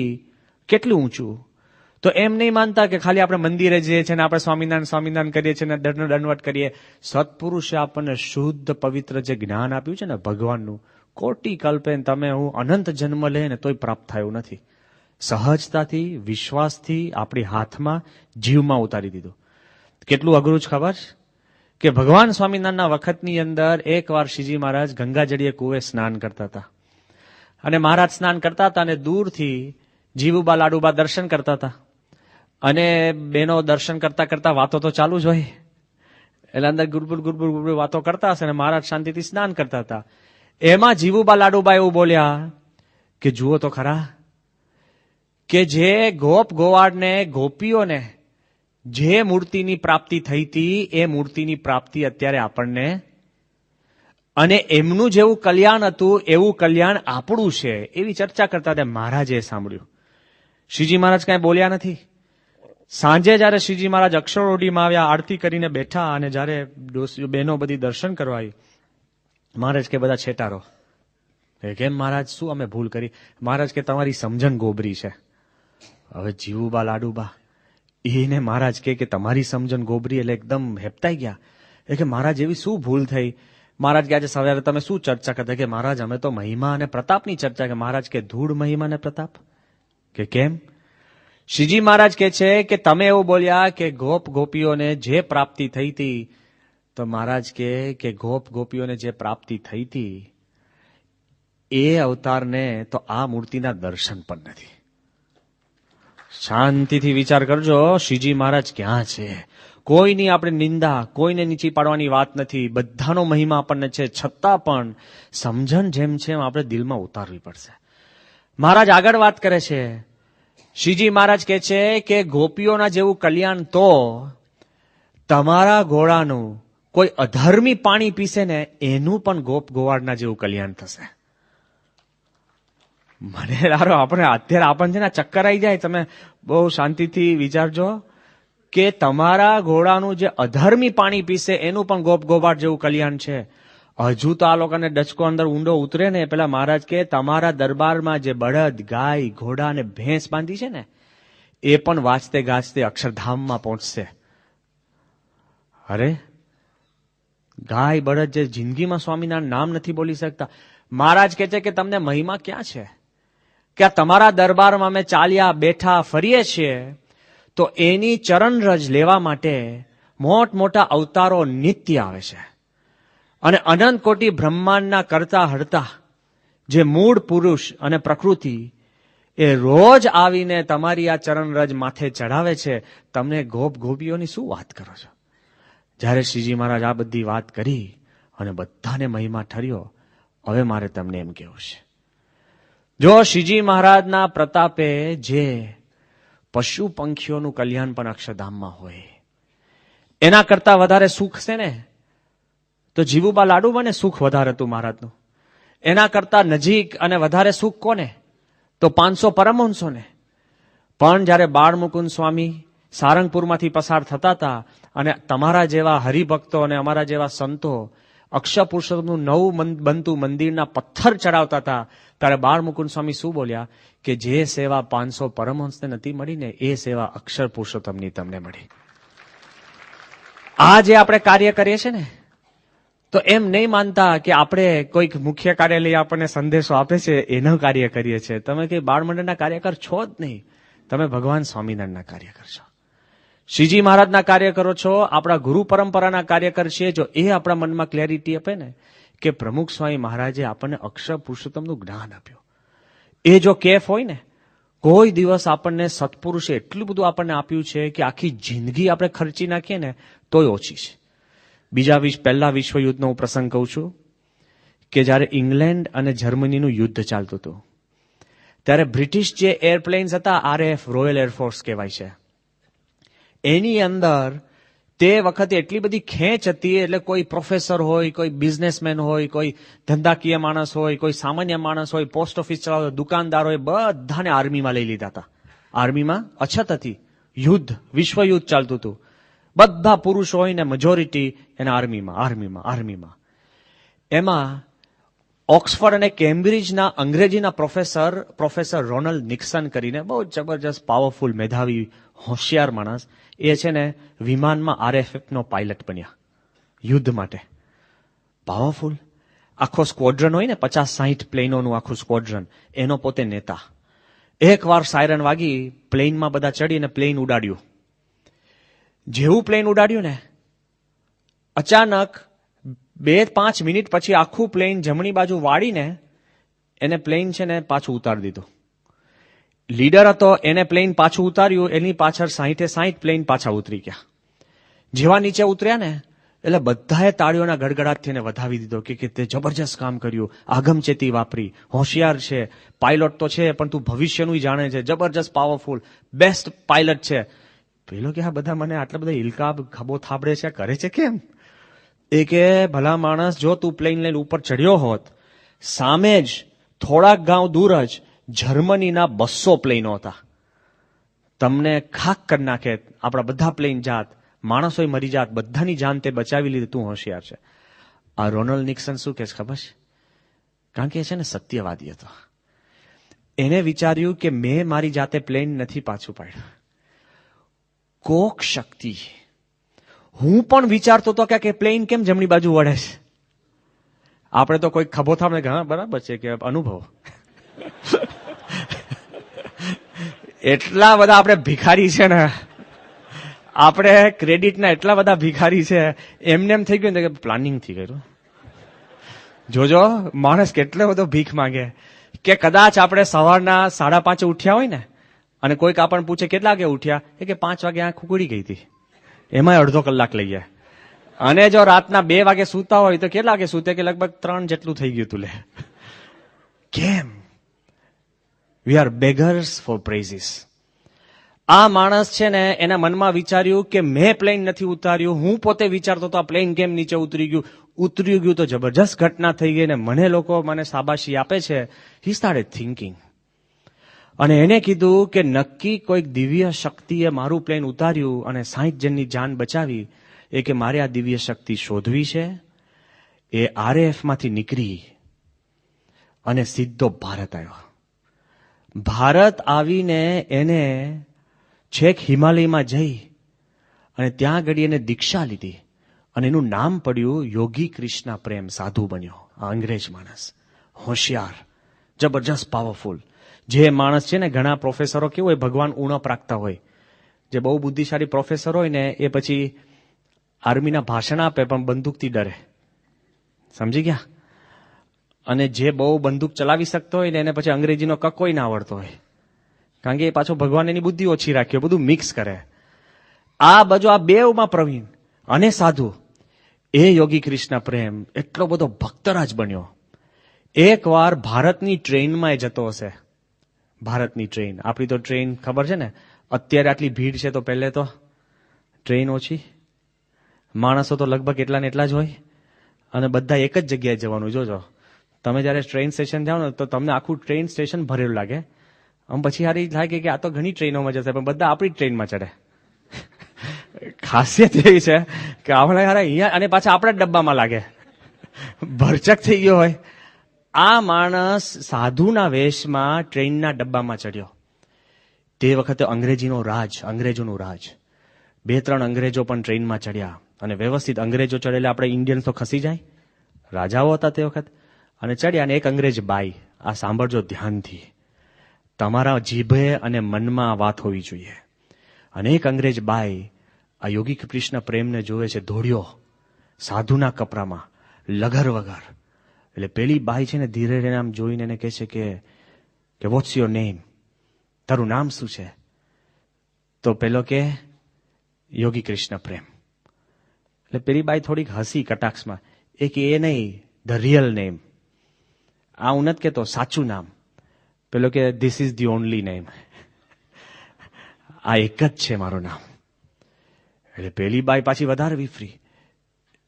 કેટલું ઊંચું. તો એમ નહીં માનતા કે ખાલી આપણે મંદિરે જઈએ છીએ ને આપણે સ્વામિનારાયણ કરીએ છીએ ને દંડવટ કરીએ. સત્પુરુષે આપણને શુદ્ધ પવિત્ર જે જ્ઞાન આપ્યું છે ને ભગવાનનું, કોટી કલ્પે તમે હું અનંત જન્મ લે ને તોય પ્રાપ્ત થયું નથી. સહજતાથી, વિશ્વાસથી આપણી હાથમાં, જીવમાં ઉતારી દીધું. કેટલું અઘરું જ ખબર કે ભગવાન સ્વામિનારાયણના વખતની અંદર એકવાર શ્રીજી મહારાજ ગંગાજળીએ કુએ સ્નાન કરતા હતા, અને મહારાજ સ્નાન કરતા હતા અને દૂરથી જીવુબા લાડુબા દર્શન કરતા હતા. અને બેનો દર્શન કરતા કરતા વાતો તો ચાલુ જ હોય, એટલે અંદર ગુરબુર વાતો કરતા હશે, અને મહારાજ શાંતિથી સ્નાન કરતા હતા. એમાં જીવુબા લાડુબા એવું બોલ્યા કે જુઓ તો ખરા, કે જે ગોપ ગોવાળને, ગોપીઓને જે મૂર્તિની પ્રાપ્તિ થઈ હતી, એ મૂર્તિની પ્રાપ્તિ અત્યારે આપણને, અને એમનું જેવું કલ્યાણ હતું એવું કલ્યાણ આપણું છે, એવી ચર્ચા કરતા હતા. મહારાજે સાંભળ્યું. શ્રીજી મહારાજ કાંઈ બોલ્યા નથી. સાંજે જયારે શ્રીજી મહારાજ અક્ષરોડીમાં આવ્યા, આરતી કરીને બેઠા, અને જયારે બહેનો બધી દર્શન કરવા આવી, મહારાજ કે બધા છેટારો. કેમ મહારાજ, શું અમે ભૂલ કરી? મહારાજ કે તમારી સમજણ ગોબરી છે. હવે જીવુબા લાડુબા એને મહારાજ કે તમારી સમજણ ગોબરી, એટલે એકદમ હેપતાઈ ગયા. એ કે મહારાજ એવી શું ભૂલ થઈ? મહારાજ કે આજે સવારે તમે શું ચર્ચા કરતા? કે મહારાજ અમે તો મહિમા અને પ્રતાપની ચર્ચા. કે મહારાજ કે ધૂળ મહિમા અને પ્રતાપ? કે કેમ? શ્રીજી મહારાજ કે છે કે તમે એવું બોલ્યા કે ગોપ ગોપીઓને જે પ્રાપ્તિ થઈ હતી, તો મહારાજ કે ગોપ ગોપીઓને જે પ્રાપ્તિ થઈ હતી એ અવતારને તો આ મૂર્તિના દર્શન પણ નથી. શાંતિથી વિચાર કરજો, શ્રીજી મહારાજ ક્યાં છે? કોઈની આપણે નિંદા, કોઈને નીચી પાડવાની વાત નથી, બધાનો મહિમા આપણને છે, છતાં પણ સમજણ જેમ છે એમ આપણે દિલમાં ઉતારવી પડશે. મહારાજ આગળ વાત કરે છે શ્રીજી મહારાજ કહે છે કે ગોપીઓના જેવું કલ્યાણ તો તમારા ઘોડાનું કોઈ અધર્મી પાણી પીશે ને એનું પણ ગોપ ગોવાળના જેવું કલ્યાણ થશે. મને લારો આપણે અત્યારે આપણને છે ને ચક્કર આવી જાય. તમે બહુ શાંતિથી વિચારજો કે તમારા ઘોડાનું જે અધર્મી પાણી પીશે એનું પણ ગોપ ગોવાળ જેવું કલ્યાણ છે. હજુ તો આ લોકોને ડચકો અંદર ઊંડો ઉતરે ને પેલા મહારાજ કે તમારા દરબારમાં જે બળદ ગાય ઘોડા અને ભેંસ બાંધી છે ને એ પણ વાંચતે ગાજતે અક્ષરધામમાં પહોંચશે. અરે ગાય બળદ જે જિંદગીમાં સ્વામિનારાયણ નામ નથી બોલી શકતા. મહારાજ કહે છે કે તમને મહિમા ક્યાં છે કે આ તમારા દરબારમાં અમે ચાલ્યા બેઠા ફરીએ છીએ તો એની ચરણરજ લેવા માટે મોટા અવતારો નિત્ય આવે છે. અને અનંત કોટી બ્રહ્માંડના કરતા હરતા જે મૂળ પુરુષ અને પ્રકૃતિ એ રોજ આવીને તમારી આ ચરણરજ માથે ચડાવે છે. તમને ગોપ ગોપીઓની શું વાત કરો છો? જ્યારે શ્રીજી મહારાજ આ બધી વાત કરી અને બધાને મહિમા ઠર્યો, હવે મારે તમને એમ કહેવું છે, જો શ્રીજી મહારાજના પ્રતાપે જે પશુ પંખીઓનું કલ્યાણ પણ અક્ષરધામમાં હોય એના કરતા વધારે સુખ છે ને તો જીવુબા લાડુમાં ને સુખ વધારે હતું મહારાજનું. એના કરતા નજીક અને વધારે સુખ કોને? તો 500 પરમહંસોને. પણ જ્યારે બાળમુકુંદ સ્વામી સારંગપુરમાંથી પસાર થતા હતા અને તમારા જેવા હરિભક્તો અને અમારા જેવા સંતો અક્ષર પુરુષોત્તમનું નવું બનતું મંદિરના પથ્થર ચડાવતા હતા ત્યારે બાળમુકુંદ સ્વામી શું બોલ્યા કે જે સેવા 500 પરમહંસને નથી મળી ને એ સેવા અક્ષર પુરુષોત્તમની તમને મળી. આ જે આપણે કાર્ય કરીએ છીએ ને તો એમ નહીં માનતા કે આપણે કોઈક મુખ્ય કાર્યાલય આપણને સંદેશો આપે છે એનું કાર્ય કરીએ છીએ. તમે કઈ બાળમંડળના કાર્યકર છો જ નહીં, તમે ભગવાન સ્વામિનારાયણના કાર્યકર છો, શ્રીજી મહારાજના કાર્યકરો છો, આપણા ગુરુ પરંપરાના કાર્યકર છીએ. જો એ આપણા મનમાં ક્લેરિટી આપે ને કે પ્રમુખ સ્વામી મહારાજે આપણને અક્ષર પુરુષોત્તમનું જ્ઞાન આપ્યું, એ જો કેફ હોય ને કોઈ દિવસ આપણને સત્પુરુષે એટલું બધું આપણને આપ્યું છે કે આખી જિંદગી આપણે ખર્ચી નાખીએ ને તોય ઓછી છે. પહેલા વિશ્વયુદ્ધનો હું પ્રસંગ કહું છું કે જ્યારે ઇંગ્લેન્ડ અને જર્મનીનું યુદ્ધ ચાલતું હતું ત્યારે બ્રિટિશ જે એરપ્લેન્સ હતા, RAF રોયલ એરફોર્સ કહેવાય છે, એની અંદર તે વખતે એટલી બધી ખેંચ હતી. એટલે કોઈ પ્રોફેસર હોય, કોઈ બિઝનેસમેન હોય, કોઈ ધંધાકીય માણસ હોય, કોઈ સામાન્ય માણસ હોય, પોસ્ટ ઓફિસ ચલાવતો દુકાનદાર હોય, બધાને આર્મીમાં લઈ લીધા હતા. આર્મીમાં અછત હતી, યુદ્ધ વિશ્વયુદ્ધ ચાલતું હતું, બધા પુરુષો હોય ને મેજોરિટી એના આર્મીમાં. એમાં ઓક્સફર્ડ અને કેમ્બ્રિજના અંગ્રેજીના પ્રોફેસર રોનાલ્ડ નિક્સન કરીને બહુ જબરજસ્ત પાવરફુલ મેધાવી હોશિયાર માણસ, એ છે ને વિમાનમાં RFFનો પાયલટ બન્યા યુદ્ધ માટે. પાવરફુલ આખો સ્ક્વોડ્રન હોય ને 50-60 પ્લેનોનું આખું સ્ક્વોડ્રન, એનો પોતે નેતા. એકવાર સાયરન વાગી, પ્લેનમાં બધા ચડીને પ્લેન ઉડાડ્યું. જેવું પ્લેન ઉડાડ્યું ને અચાનક 2-5 મિનિટ પછી આખું પ્લેન જમણી બાજુ વાળીને એને પ્લેન છે ને પાછું ઉતારી દીધું. લીડર હતો એને પ્લેન પાછું ઉતાર્યું, એની પાછળ 60 પ્લેન પાછા ઉતરી ગયા. જેવા નીચે ઉતર્યા ને એટલે બધાએ તાળીઓના ગડગડાટથી એને વધાવી દીધો કે તે જબરજસ્ત કામ કર્યું, આગમચેતી વાપરી, હોશિયાર છે, પાયલોટ તો છે પણ તું ભવિષ્યનું જાણે છે, જબરજસ્ત પાવરફુલ બેસ્ટ પાયલટ છે. પેલો કે આ બધા મને આટલા બધા ઇલકાબ ખભો થાબડે છે, કરે છે કેમ? એ કે ભલા માણસ, જો તું પ્લેન લઈને ઉપર ચડ્યો હોત, સામે જ થોડાક ગાંવ દૂર જ જર્મનીના 200 પ્લેનો હતા, તમને ખાક કરી નાખે, આપણા બધા પ્લેન જાત, માણસોય મરી જાત, બધાની જાન તે બચાવી લીધી, તું હોશિયાર છે. આ રોનાલ્ડ નિક્સન શું કે છે ખબર છે? કારણ કે એ છે ને સત્યવાદી હતો. એને વિચાર્યું કે મેં મારી જાતે પ્લેન નથી પાછું પાડ્યું, કોક શક્તિ, હું પણ વિચારતો હતો કે પ્લેન કેમ જમણી બાજુ વળે છે. આપણે તો કોઈ ખભો થામને ઘણા બરાબર છે કે અનુભવ. એટલા બધા આપણે ભિખારી છે ને, આપણે ક્રેડિટના એટલા બધા ભિખારી છે, એમને એમ થઈ ગયું ને કે પ્લાનિંગ થી કર્યું. જોજો માણસ કેટલો બધો ભીખ માંગે કે કદાચ આપણે સવારના 5:30 ઉઠ્યા હોય ને અને કોઈક આપણને પૂછે કેટલા વાગે ઉઠ્યા, એ કે 5 વાગે આંખ ઉઘડી ગઈ હતી, એમાં અડધો કલાક લઈ જાય. અને જો રાતના 2 વાગે સૂતા હોય તો કેટલા વાગે સૂતે, કે લગભગ 3 જેટલું થઈ ગયું તું. લે કેમ? We are beggars for praises. આ માણસ છે ને એના મનમાં વિચાર્યું કે મેં પ્લેન નથી ઉતાર્યું, હું પોતે વિચારતો તો આ પ્લેન કેમ નીચે ઉતરી ગયું તો જબરજસ્ત ઘટના થઈ ગઈ ને મને લોકો મને શાબાશી આપે છે. હી સ્ટાર્ટેડ થિંકિંગ અને એને કીધું કે નક્કી કોઈક દિવ્ય શક્તિએ મારું પ્લેન ઉતાર્યું અને 60 જણની જાન બચાવી. એ કે મારે આ દિવ્ય શક્તિ શોધવી છે. એ RAF માંથી નીકળી અને સીધો ભારત આવ્યો. ભારત આવીને એને છેક હિમાલયમાં જઈ અને ત્યાં આગળ એને દીક્ષા લીધી અને એનું નામ પડ્યું યોગી કૃષ્ણ પ્રેમ. સાધુ બન્યો. આ અંગ્રેજ માણસ, હોશિયાર, જબરજસ્ત પાવરફુલ. જે માણસ છે ને, ઘણા પ્રોફેસરો કેવું હોય, ભગવાન ઉણપ રાખતા હોય. જે બહુ બુદ્ધિશાળી પ્રોફેસર હોય ને એ પછી આર્મીના ભાષણ આપે પણ બંદૂકથી ડરે. સમજી ગયા? અને જે બહુ બંદૂક ચલાવી શકતો હોય ને એને પછી અંગ્રેજીનો કક્કોય ના આવડતો હોય, કારણ કે એ પાછો ભગવાન એની બુદ્ધિ ઓછી રાખી, બધું મિક્સ કરે. આ બાજુ આ બેવમાં પ્રવીણ અને સાધુ. એ યોગી કૃષ્ણ પ્રેમ એટલો બધો ભક્તરાજ બન્યો. એક વાર ભારતની ટ્રેનમાં એ જતો હશે. ભારતની ટ્રેન, આપણી તો ટ્રેન ખબર છે ને, અત્યારે આટલી ભીડ છે તો પહેલે તો ટ્રેન ઓછી, માણસો તો લગભગ એટલા ને એટલા જ હોય અને બધા એક જ જગ્યાએ જવાનું. જોજો તમે જયારે ટ્રેન સ્ટેશન જાઓ ને તો તમને આખું ટ્રેન સ્ટેશન ભરેલું લાગે. આમ પછી હારી લાગે કે આ તો ઘણી ટ્રેનોમાં જશે પણ બધા આપણી ટ્રેનમાં ચડે. ખાસિયત એવી છે કે આપણે અહીંયા અને પાછા આપણા ડબ્બામાં લાગે, ભરચક થઈ ગયો હોય. આ માણસ સાધુના વેશમાં ટ્રેનના ડબ્બામાં ચડ્યો. તે વખતે અંગ્રેજોનું રાજ. 2-3 અંગ્રેજો પણ ટ્રેનમાં ચડ્યા અને વ્યવસ્થિત અંગ્રેજો ચડેલા આપણે ઇન્ડિયન્સ તો ખસી જાય, રાજાઓ હતા તે વખત. અને ચડ્યા અને એક અંગ્રેજ બાઈ, આ સાંભળજો ધ્યાનથી, તમારા જીભે અને મનમાં આ વાત હોવી જોઈએ. અને એક અંગ્રેજ બાઈ આ યોગી કૃષ્ણ પ્રેમને જોવે છે, દોડ્યો સાધુના કપડામાં, લગર વગર. એટલે પેલી બાઈ છે ને ધીરે ધીરે આમ જોઈને એને કહે છે કે વોટ્સ યોર નેમ, તારું નામ શું છે? તો પેલો કે યોગી કૃષ્ણ પ્રેમ. એટલે પેલી બાઈ થોડીક હસી કટાક્ષમાં. એ કે એ નહીં, ધ રિયલ નેમ. આ હું નથી કહેતો, સાચું નામ. પેલો કે this is the only name. આ એક જ છે મારું નામ. એટલે પેલી બાઈ પાછી વધારે વિફરી.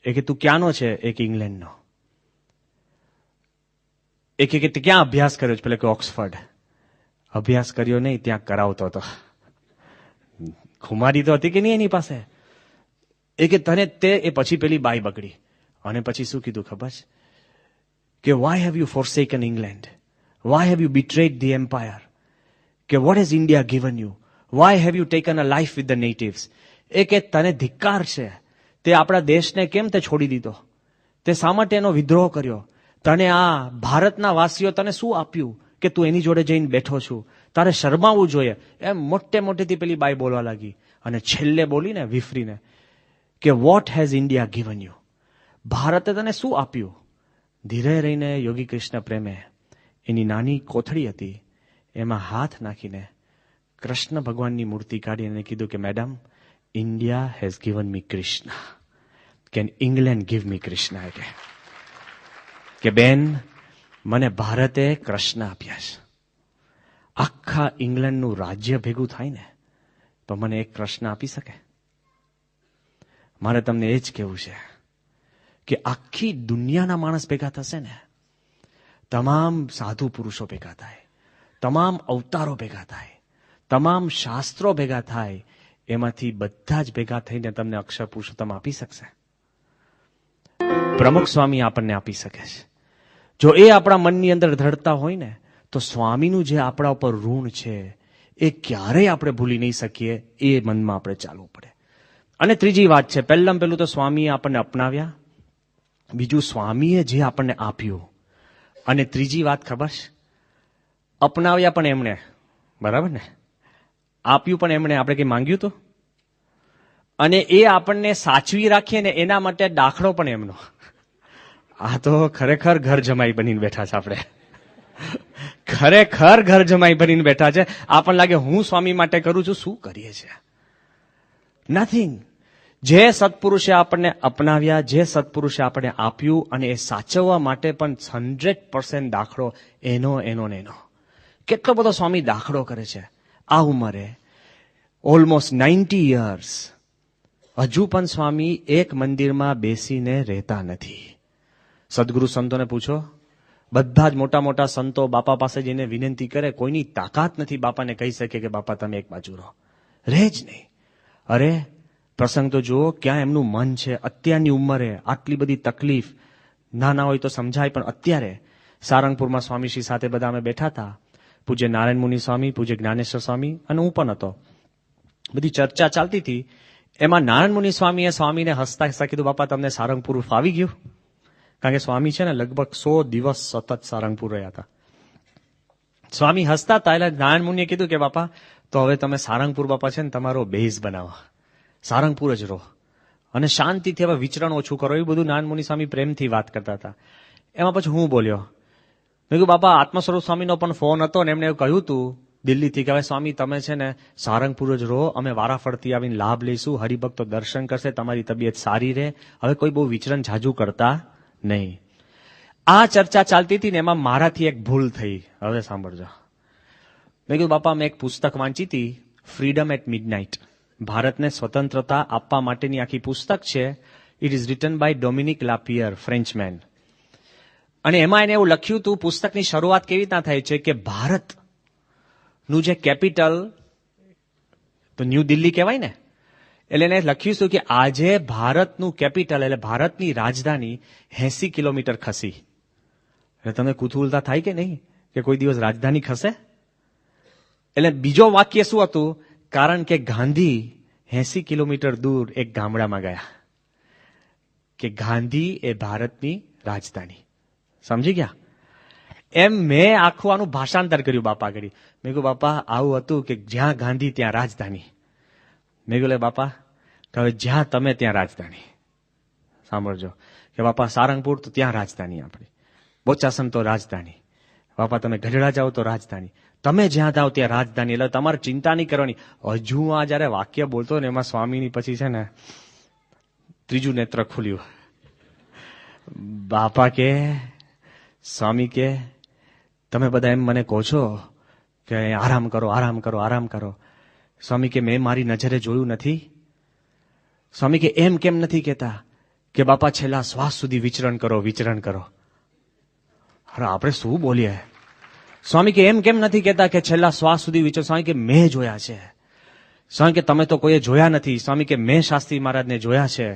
એ કે તું ક્યાંનો છે? એક ઇંગ્લેન્ડનો. એ કે ક્યાં અભ્યાસ કર્યો છે? પેલો કે ઓક્સફર્ડ. અભ્યાસ કર્યો નહીં, ત્યાં કરાવતો હતો. ખુમારી તો હતી કે નહીં એની પાસે. એ કે તને તે એ પછી પેલી બાઈ બગડી અને પછી શું કીધું ખબર છે? કે why have you forsaken England? Why have you betrayed the empire? કે what has India given you? Why have you taken a life with the natives? એ કે તને ધિક્કાર છે, તે આપણા દેશને કેમ તે છોડી દીધો? તે શા માટે એનો વિદ્રોહ કર્યો? તને આ ભારતના વાસીઓ તને શું આપ્યું કે તું એની જોડે જઈને બેઠો છું? તારે શરમાવું જોઈએ. એમ મોટેથી પેલી બાઈ બોલવા લાગી અને છેલ્લે બોલીને વિફરીને કે what has India given you? ભારતે તને શું આપ્યું? ધીરે રહીને યોગી કૃષ્ણ પ્રેમે એની નાની કોથળી હતી એમાં હાથ નાખીને કૃષ્ણ ભગવાનની મૂર્તિ કાઢીને કીધું કે madam, India has given me Krishna. Can England give me Krishna? કે બેન, મને ભારતે કૃષ્ણ આપ્યા છે. આખા ઇંગ્લેન્ડનું રાજ્ય ભેગું થાય ને તો મને એક કૃષ્ણ આપી શકે? મારે તમને એ જ કહેવું છે કે આખી દુનિયાના માણસ ભેગા થશે ને, તમામ સાધુ પુરુષો ભેગા થાય, તમામ અવતારો ભેગા થાય, તમામ શાસ્ત્રો ભેગા થાય, એમાંથી બધા જ ભેગા થઈને તમને અક્ષર પુરુષોત્તમ આપી શકશે. પ્રમુખ સ્વામી આપણને આપી શકે છે. જો એ આપણા મનની અંદર ધડતા હોય ને તો સ્વામીનું જે આપણા ઉપર ઋણ છે એ ક્યારેય આપણે ભૂલી નહીં શકીએ. એ મનમાં આપણે ચાલવું પડે. અને ત્રીજી વાત છે, પહેલાં પહેલું તો સ્વામીએ આપણને અપનાવ્યા, બીજું સ્વામીએ જે આપણને આપ્યું, અને ત્રીજી વાત ખબર છે, અપનાવ્યા પણ એમણે, બરાબર ને? આપ્યું પણ એમણે. આપણે કંઈ માંગ્યું હતું? અને એ આપણને સાચવી રાખીએ ને એના માટે દાખલો પણ એમનો. આ તો ખરેખર ઘર જમાઈ બનીને બેઠા છે આપણે. ખરેખર ઘર જમાઈ બનીને બેઠા છે. આપણને લાગે હું સ્વામી માટે કરું છું, શું કરીએ છીએ? નથિંગ. જે સત્પુરુષે આપણને અપનાવ્યા, જે સત્પુરુષે આપણને આપ્યું, અને એ સાચવવા માટે પણ 100% દાખલો એનો. કેટલો બધો સ્વામી દાખલો કરે છે. આ ઉંમરે ઓલમોસ્ટ 90 years. હજુ પણ સ્વામી એક મંદિરમાં બેસીને રહેતા નથી. સદગુરુ સંતોને પૂછો, બધા જ મોટા મોટા સંતો બાપા પાસે જઈને વિનંતી કરે, કોઈની તાકાત નથી બાપાને કહી શકે કે બાપા તમે એક બાજુ રહો, રહે જ નહીં. અરે પ્રસંગ તો જુઓ ક્યાં એમનું મન છે. અત્યારની ઉંમરે આટલી બધી તકલીફ, નાના હોય તો સમજાય, પણ અત્યારે સારંગપુરમાં સ્વામીશ્રી સાથે બધા અમે બેઠા હતા. પૂજ્ય નારાયણ મુનિ સ્વામી, પૂજ્ય જ્ઞાનેશ્વર સ્વામી અને હું પણ હતો. બધી ચર્ચા ચાલતી હતી. એમાં નારાયણ મુનિ સ્વામીએ સ્વામીને હસતા હસતા કીધું, બાપા તમને સારંગપુર ફાવી ગયું? કારણ કે સ્વામી છે ને લગભગ 100 દિવસ સતત સારંગપુર રહ્યા હતા. સ્વામી હસતા હતા એટલે નારાયણ મુનિએ કીધું કે બાપા તો હવે તમે સારંગપુર બાપા છે ને તમારો બેઝ બનાવો, સારંગપુર જ રહો અને શાંતિથી હવે વિચરણ ઓછું કરો. એવું બધું નારાયણ મુનિ સ્વામી પ્રેમથી વાત કરતા હતા. એમાં પછી હું બોલ્યો, મેં કીધું બાપા આત્મ સ્વરૂપ સ્વામીનો પણ ફોન હતો ને એમને એવું કહ્યું હતું દિલ્હીથી કે હવે સ્વામી તમે છે ને સારંગપુર જ રહો, અમે વારાફરતી આવીને લાભ લઈશું, હરિભક્તો દર્શન કરશે, તમારી તબિયત સારી રહે, હવે કોઈ બહુ વિચરણ ઝાઝું કરતા નહીં. આ ચર્ચા ચાલતી હતી ને એમાં મારાથી એક ભૂલ થઈ. હવે સાંભળજો. મેં કીધું બાપા મેં એક પુસ્તક વાંચી હતી, ફ્રીડમ એટ મિડનાઇટ. ભારતને સ્વતંત્રતા આપવા માટેની આખી પુસ્તક છે. It is written by Dominique Lapierre, Frenchman. અને એમાં એને એવું લખ્યું હતું, પુસ્તકની શરૂઆત કેવી રીતના થાય છે કે ભારતનું જે કેપિટલ તો ન્યૂ દિલ્હી કહેવાય ને, એટલે એને લખ્યું હતું કે આજે ભારતનું કેપિટલ એટલે ભારતની રાજધાની 80 કિલોમીટર ખસી. એટલે તમને કુતૂહલતા થાય કે નહીં કે કોઈ દિવસ રાજધાની ખસે? એટલે બીજો વાક્ય શું હતું? કારણ કે ગાંધી 80 કિલોમીટર દૂર એક ગામડામાં ગયા કે ગાંધી એ ભારતની રાજધાની. સમજી ગયા? એમ મેં આખું આનું ભાષાંતર કર્યું બાપા કરી. મેં કહ્યું બાપા આવું હતું કે જ્યાં ગાંધી ત્યાં રાજધાની. મેં કહ્યું બાપા હવે જ્યાં તમે ત્યાં રાજધાની. સાંભળજો કે બાપા સારંગપુર તો ત્યાં રાજધાની આપણી, બોચાસન તો રાજધાની, બાપા તમે ગઢડા જાઓ તો રાજધાની, તમે જ્યાં જાઓ ત્યાં રાજધાની. એટલે તમારે ચિંતા નહીં કરવાની. હજુ આ જયારે વાક્ય બોલતો ને એમાં સ્વામીની પછી છે ને ત્રીજું નેત્ર ખુલ્યું. બાપા કે સ્વામી કે તમે બધા એમ મને કહો છો કે આરામ કરો આરામ કરો આરામ કરો. સ્વામી કે મેં મારી નજરે જોયું નથી. સ્વામી કે એમ કેમ નથી કહેતા કે બાપા છેલ્લા શ્વાસ સુધી વિચરણ કરો વિચરણ કરો? અરે આપણે શું બોલીએ? સ્વામી કે એમ કેમ નથી કહેતા કે છેલ્લા શ્વાસ સુધી વિચરણ? સ્વામી કે મેં જોયા છે. સ્વામી કે તમે તો કોઈએ જોયા નથી. સ્વામી કે મેં શાસ્ત્રી મહારાજને જોયા છે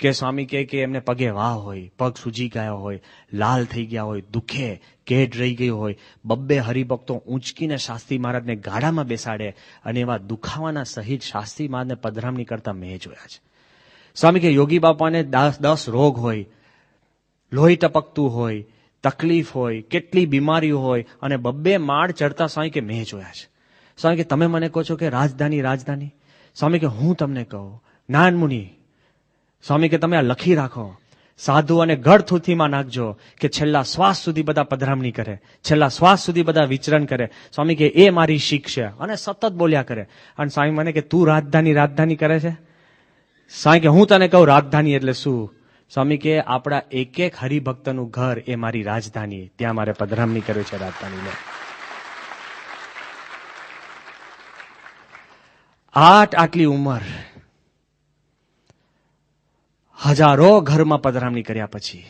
કે સ્વામી કે એમને પગે વાહ હોય, પગ સૂજી ગયા હોય, લાલ થઈ ગયા હોય, દુખે, કેડ રહી ગઈ હોય, બબ્બે હરિભક્તો ઊંચકીને શાસ્ત્રી મહારાજને ગાડામાં બેસાડે અને એવા દુખાવાના સહિત શાસ્ત્રી મહારાજને પધરામણી કરતા મેં જોયા છે. સ્વામી કે યોગી બાપાને 10 રોગ હોય, લોહી ટપકતું હોય, તકલીફ હોય, કેટલી બીમારીઓ હોય અને બબ્બે માળ ચડતા સ્વામી કે મેં જોયા છે. સ્વામી કે તમે મને કહો છો કે રાજધાની રાજધાની? સ્વામી કે હું તમને કહું નારાયણ મુનિ, સ્વામી કે તમે આ લખી રાખો, સાધુ અને ગઢ થૂથીમાં નાખજો કે છેલ્લા શ્વાસ સુધી બધા પધરામણી કરે, છેલ્લા શ્વાસ સુધી બધા વિચરણ કરે. સ્વામી કે એ મારી શીખ છે. અને સતત બોલ્યા કરે. અને સ્વામી મને કે તું રાજધાની રાજધાની કરે છે? સ્વામી કે હું તને કહું રાજધાની એટલે શું? સ્વામી કે આપણા એક એક હરિભક્તનું ઘર એ મારી રાજધાની, ત્યાં મારે પધરામણી કર્યું છે રાજધાનીને. આટલી ઉંમર, હજારો ઘરમાં પધરામણી કર્યા પછી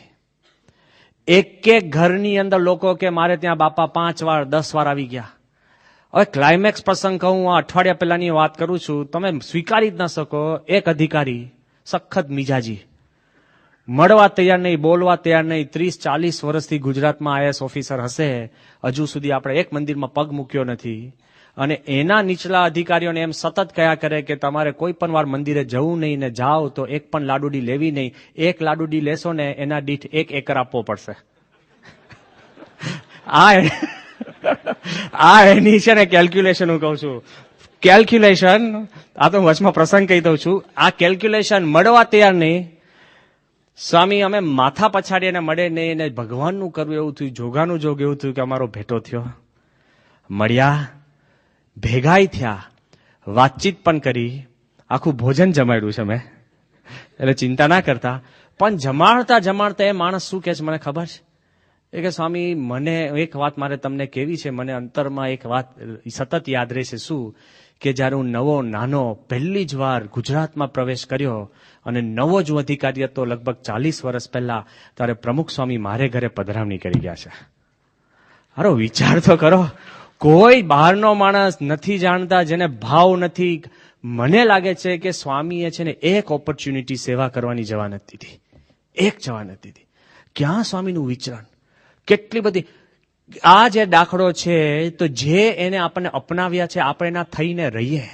એક એક ઘરની અંદર લોકો કે મારે ત્યાં બાપા 5 વાર 10 વાર આવી ગયા. હવે ક્લાઇમેક્સ પ્રસંગ કહું, આ અઠવાડિયા પહેલાની વાત કરું છું, તમે સ્વીકારી જ ન શકો. એક અધિકારી સખત મિજાજી, મળવા તૈયાર નહીં, બોલવા તૈયાર નહીં, 30-40 વર્ષથી ગુજરાતમાં આઈએએસ ઓફિસર હશે, હજુ સુધી આપણે એક મંદિરમાં પગ મૂક્યો નથી. અને એના નીચલા અધિકારીઓને એમ સતત કયા કરે કે તમારે કોઈ પણ વાર મંદિરે જવું નહીં, ને જાઓ તો એક પણ લાડુડી લેવી નહીં, એક લાડુડી લેશો ને એના દીઠ 1 એકર આપવો પડશે. આ એની છે ને કેલ્ક્યુલેશન, હું કહું છું કેલ્ક્યુલેશન. આ તો વચમાં પ્રસંગ કહી દઉં છું. આ કેલ્ક્યુલેશન મળવા તૈયાર નહીં. સ્વામી અમે માથા પછાડીને મળે નહીં, ને ભગવાનનું કરવું એવું થયું, જોગાનું જોગ એવું થયું કે અમારો ભેટો થયો. મળ્યા, ભેગાઈ થયા, વાતચીત પણ કરી, આખું ભોજન જમાડ્યું છે મેં, એટલે ચિંતા ના કરતા. પણ જમાડતા જમાડતા એ માણસ શું કહે છે મને ખબર છે? એ કે સ્વામી મને એક વાત મારે તમને કેવી છે, મને અંતરમાં એક વાત સતત યાદ રહેશે. શું કે જ્યારે હું નવો નાનો પહેલી જ વાર ગુજરાતમાં પ્રવેશ કર્યો અને નવો જ અધિકારી હતો લગભગ 40 વર્ષ પહેલા, ત્યારે પ્રમુખ સ્વામી મારે ઘરે પધરામણી કરી ગયા છે. હારો વિચાર તો કરો, કોઈ બહારનો માણસ નથી જાણતા, જેને ભાવ નથી. મને લાગે છે કે સ્વામીએ છે ને એક ઓપોર્ચ્યુનિટી સેવા કરવાની જવા નથી દીધી, એક જવા નથી દીધી. ક્યાં સ્વામીનું વિચરણ, કેટલી બધી. આ જે દાખલો છે તો જે એને આપણને અપનાવ્યા છે, આપણે એના થઈને રહીએ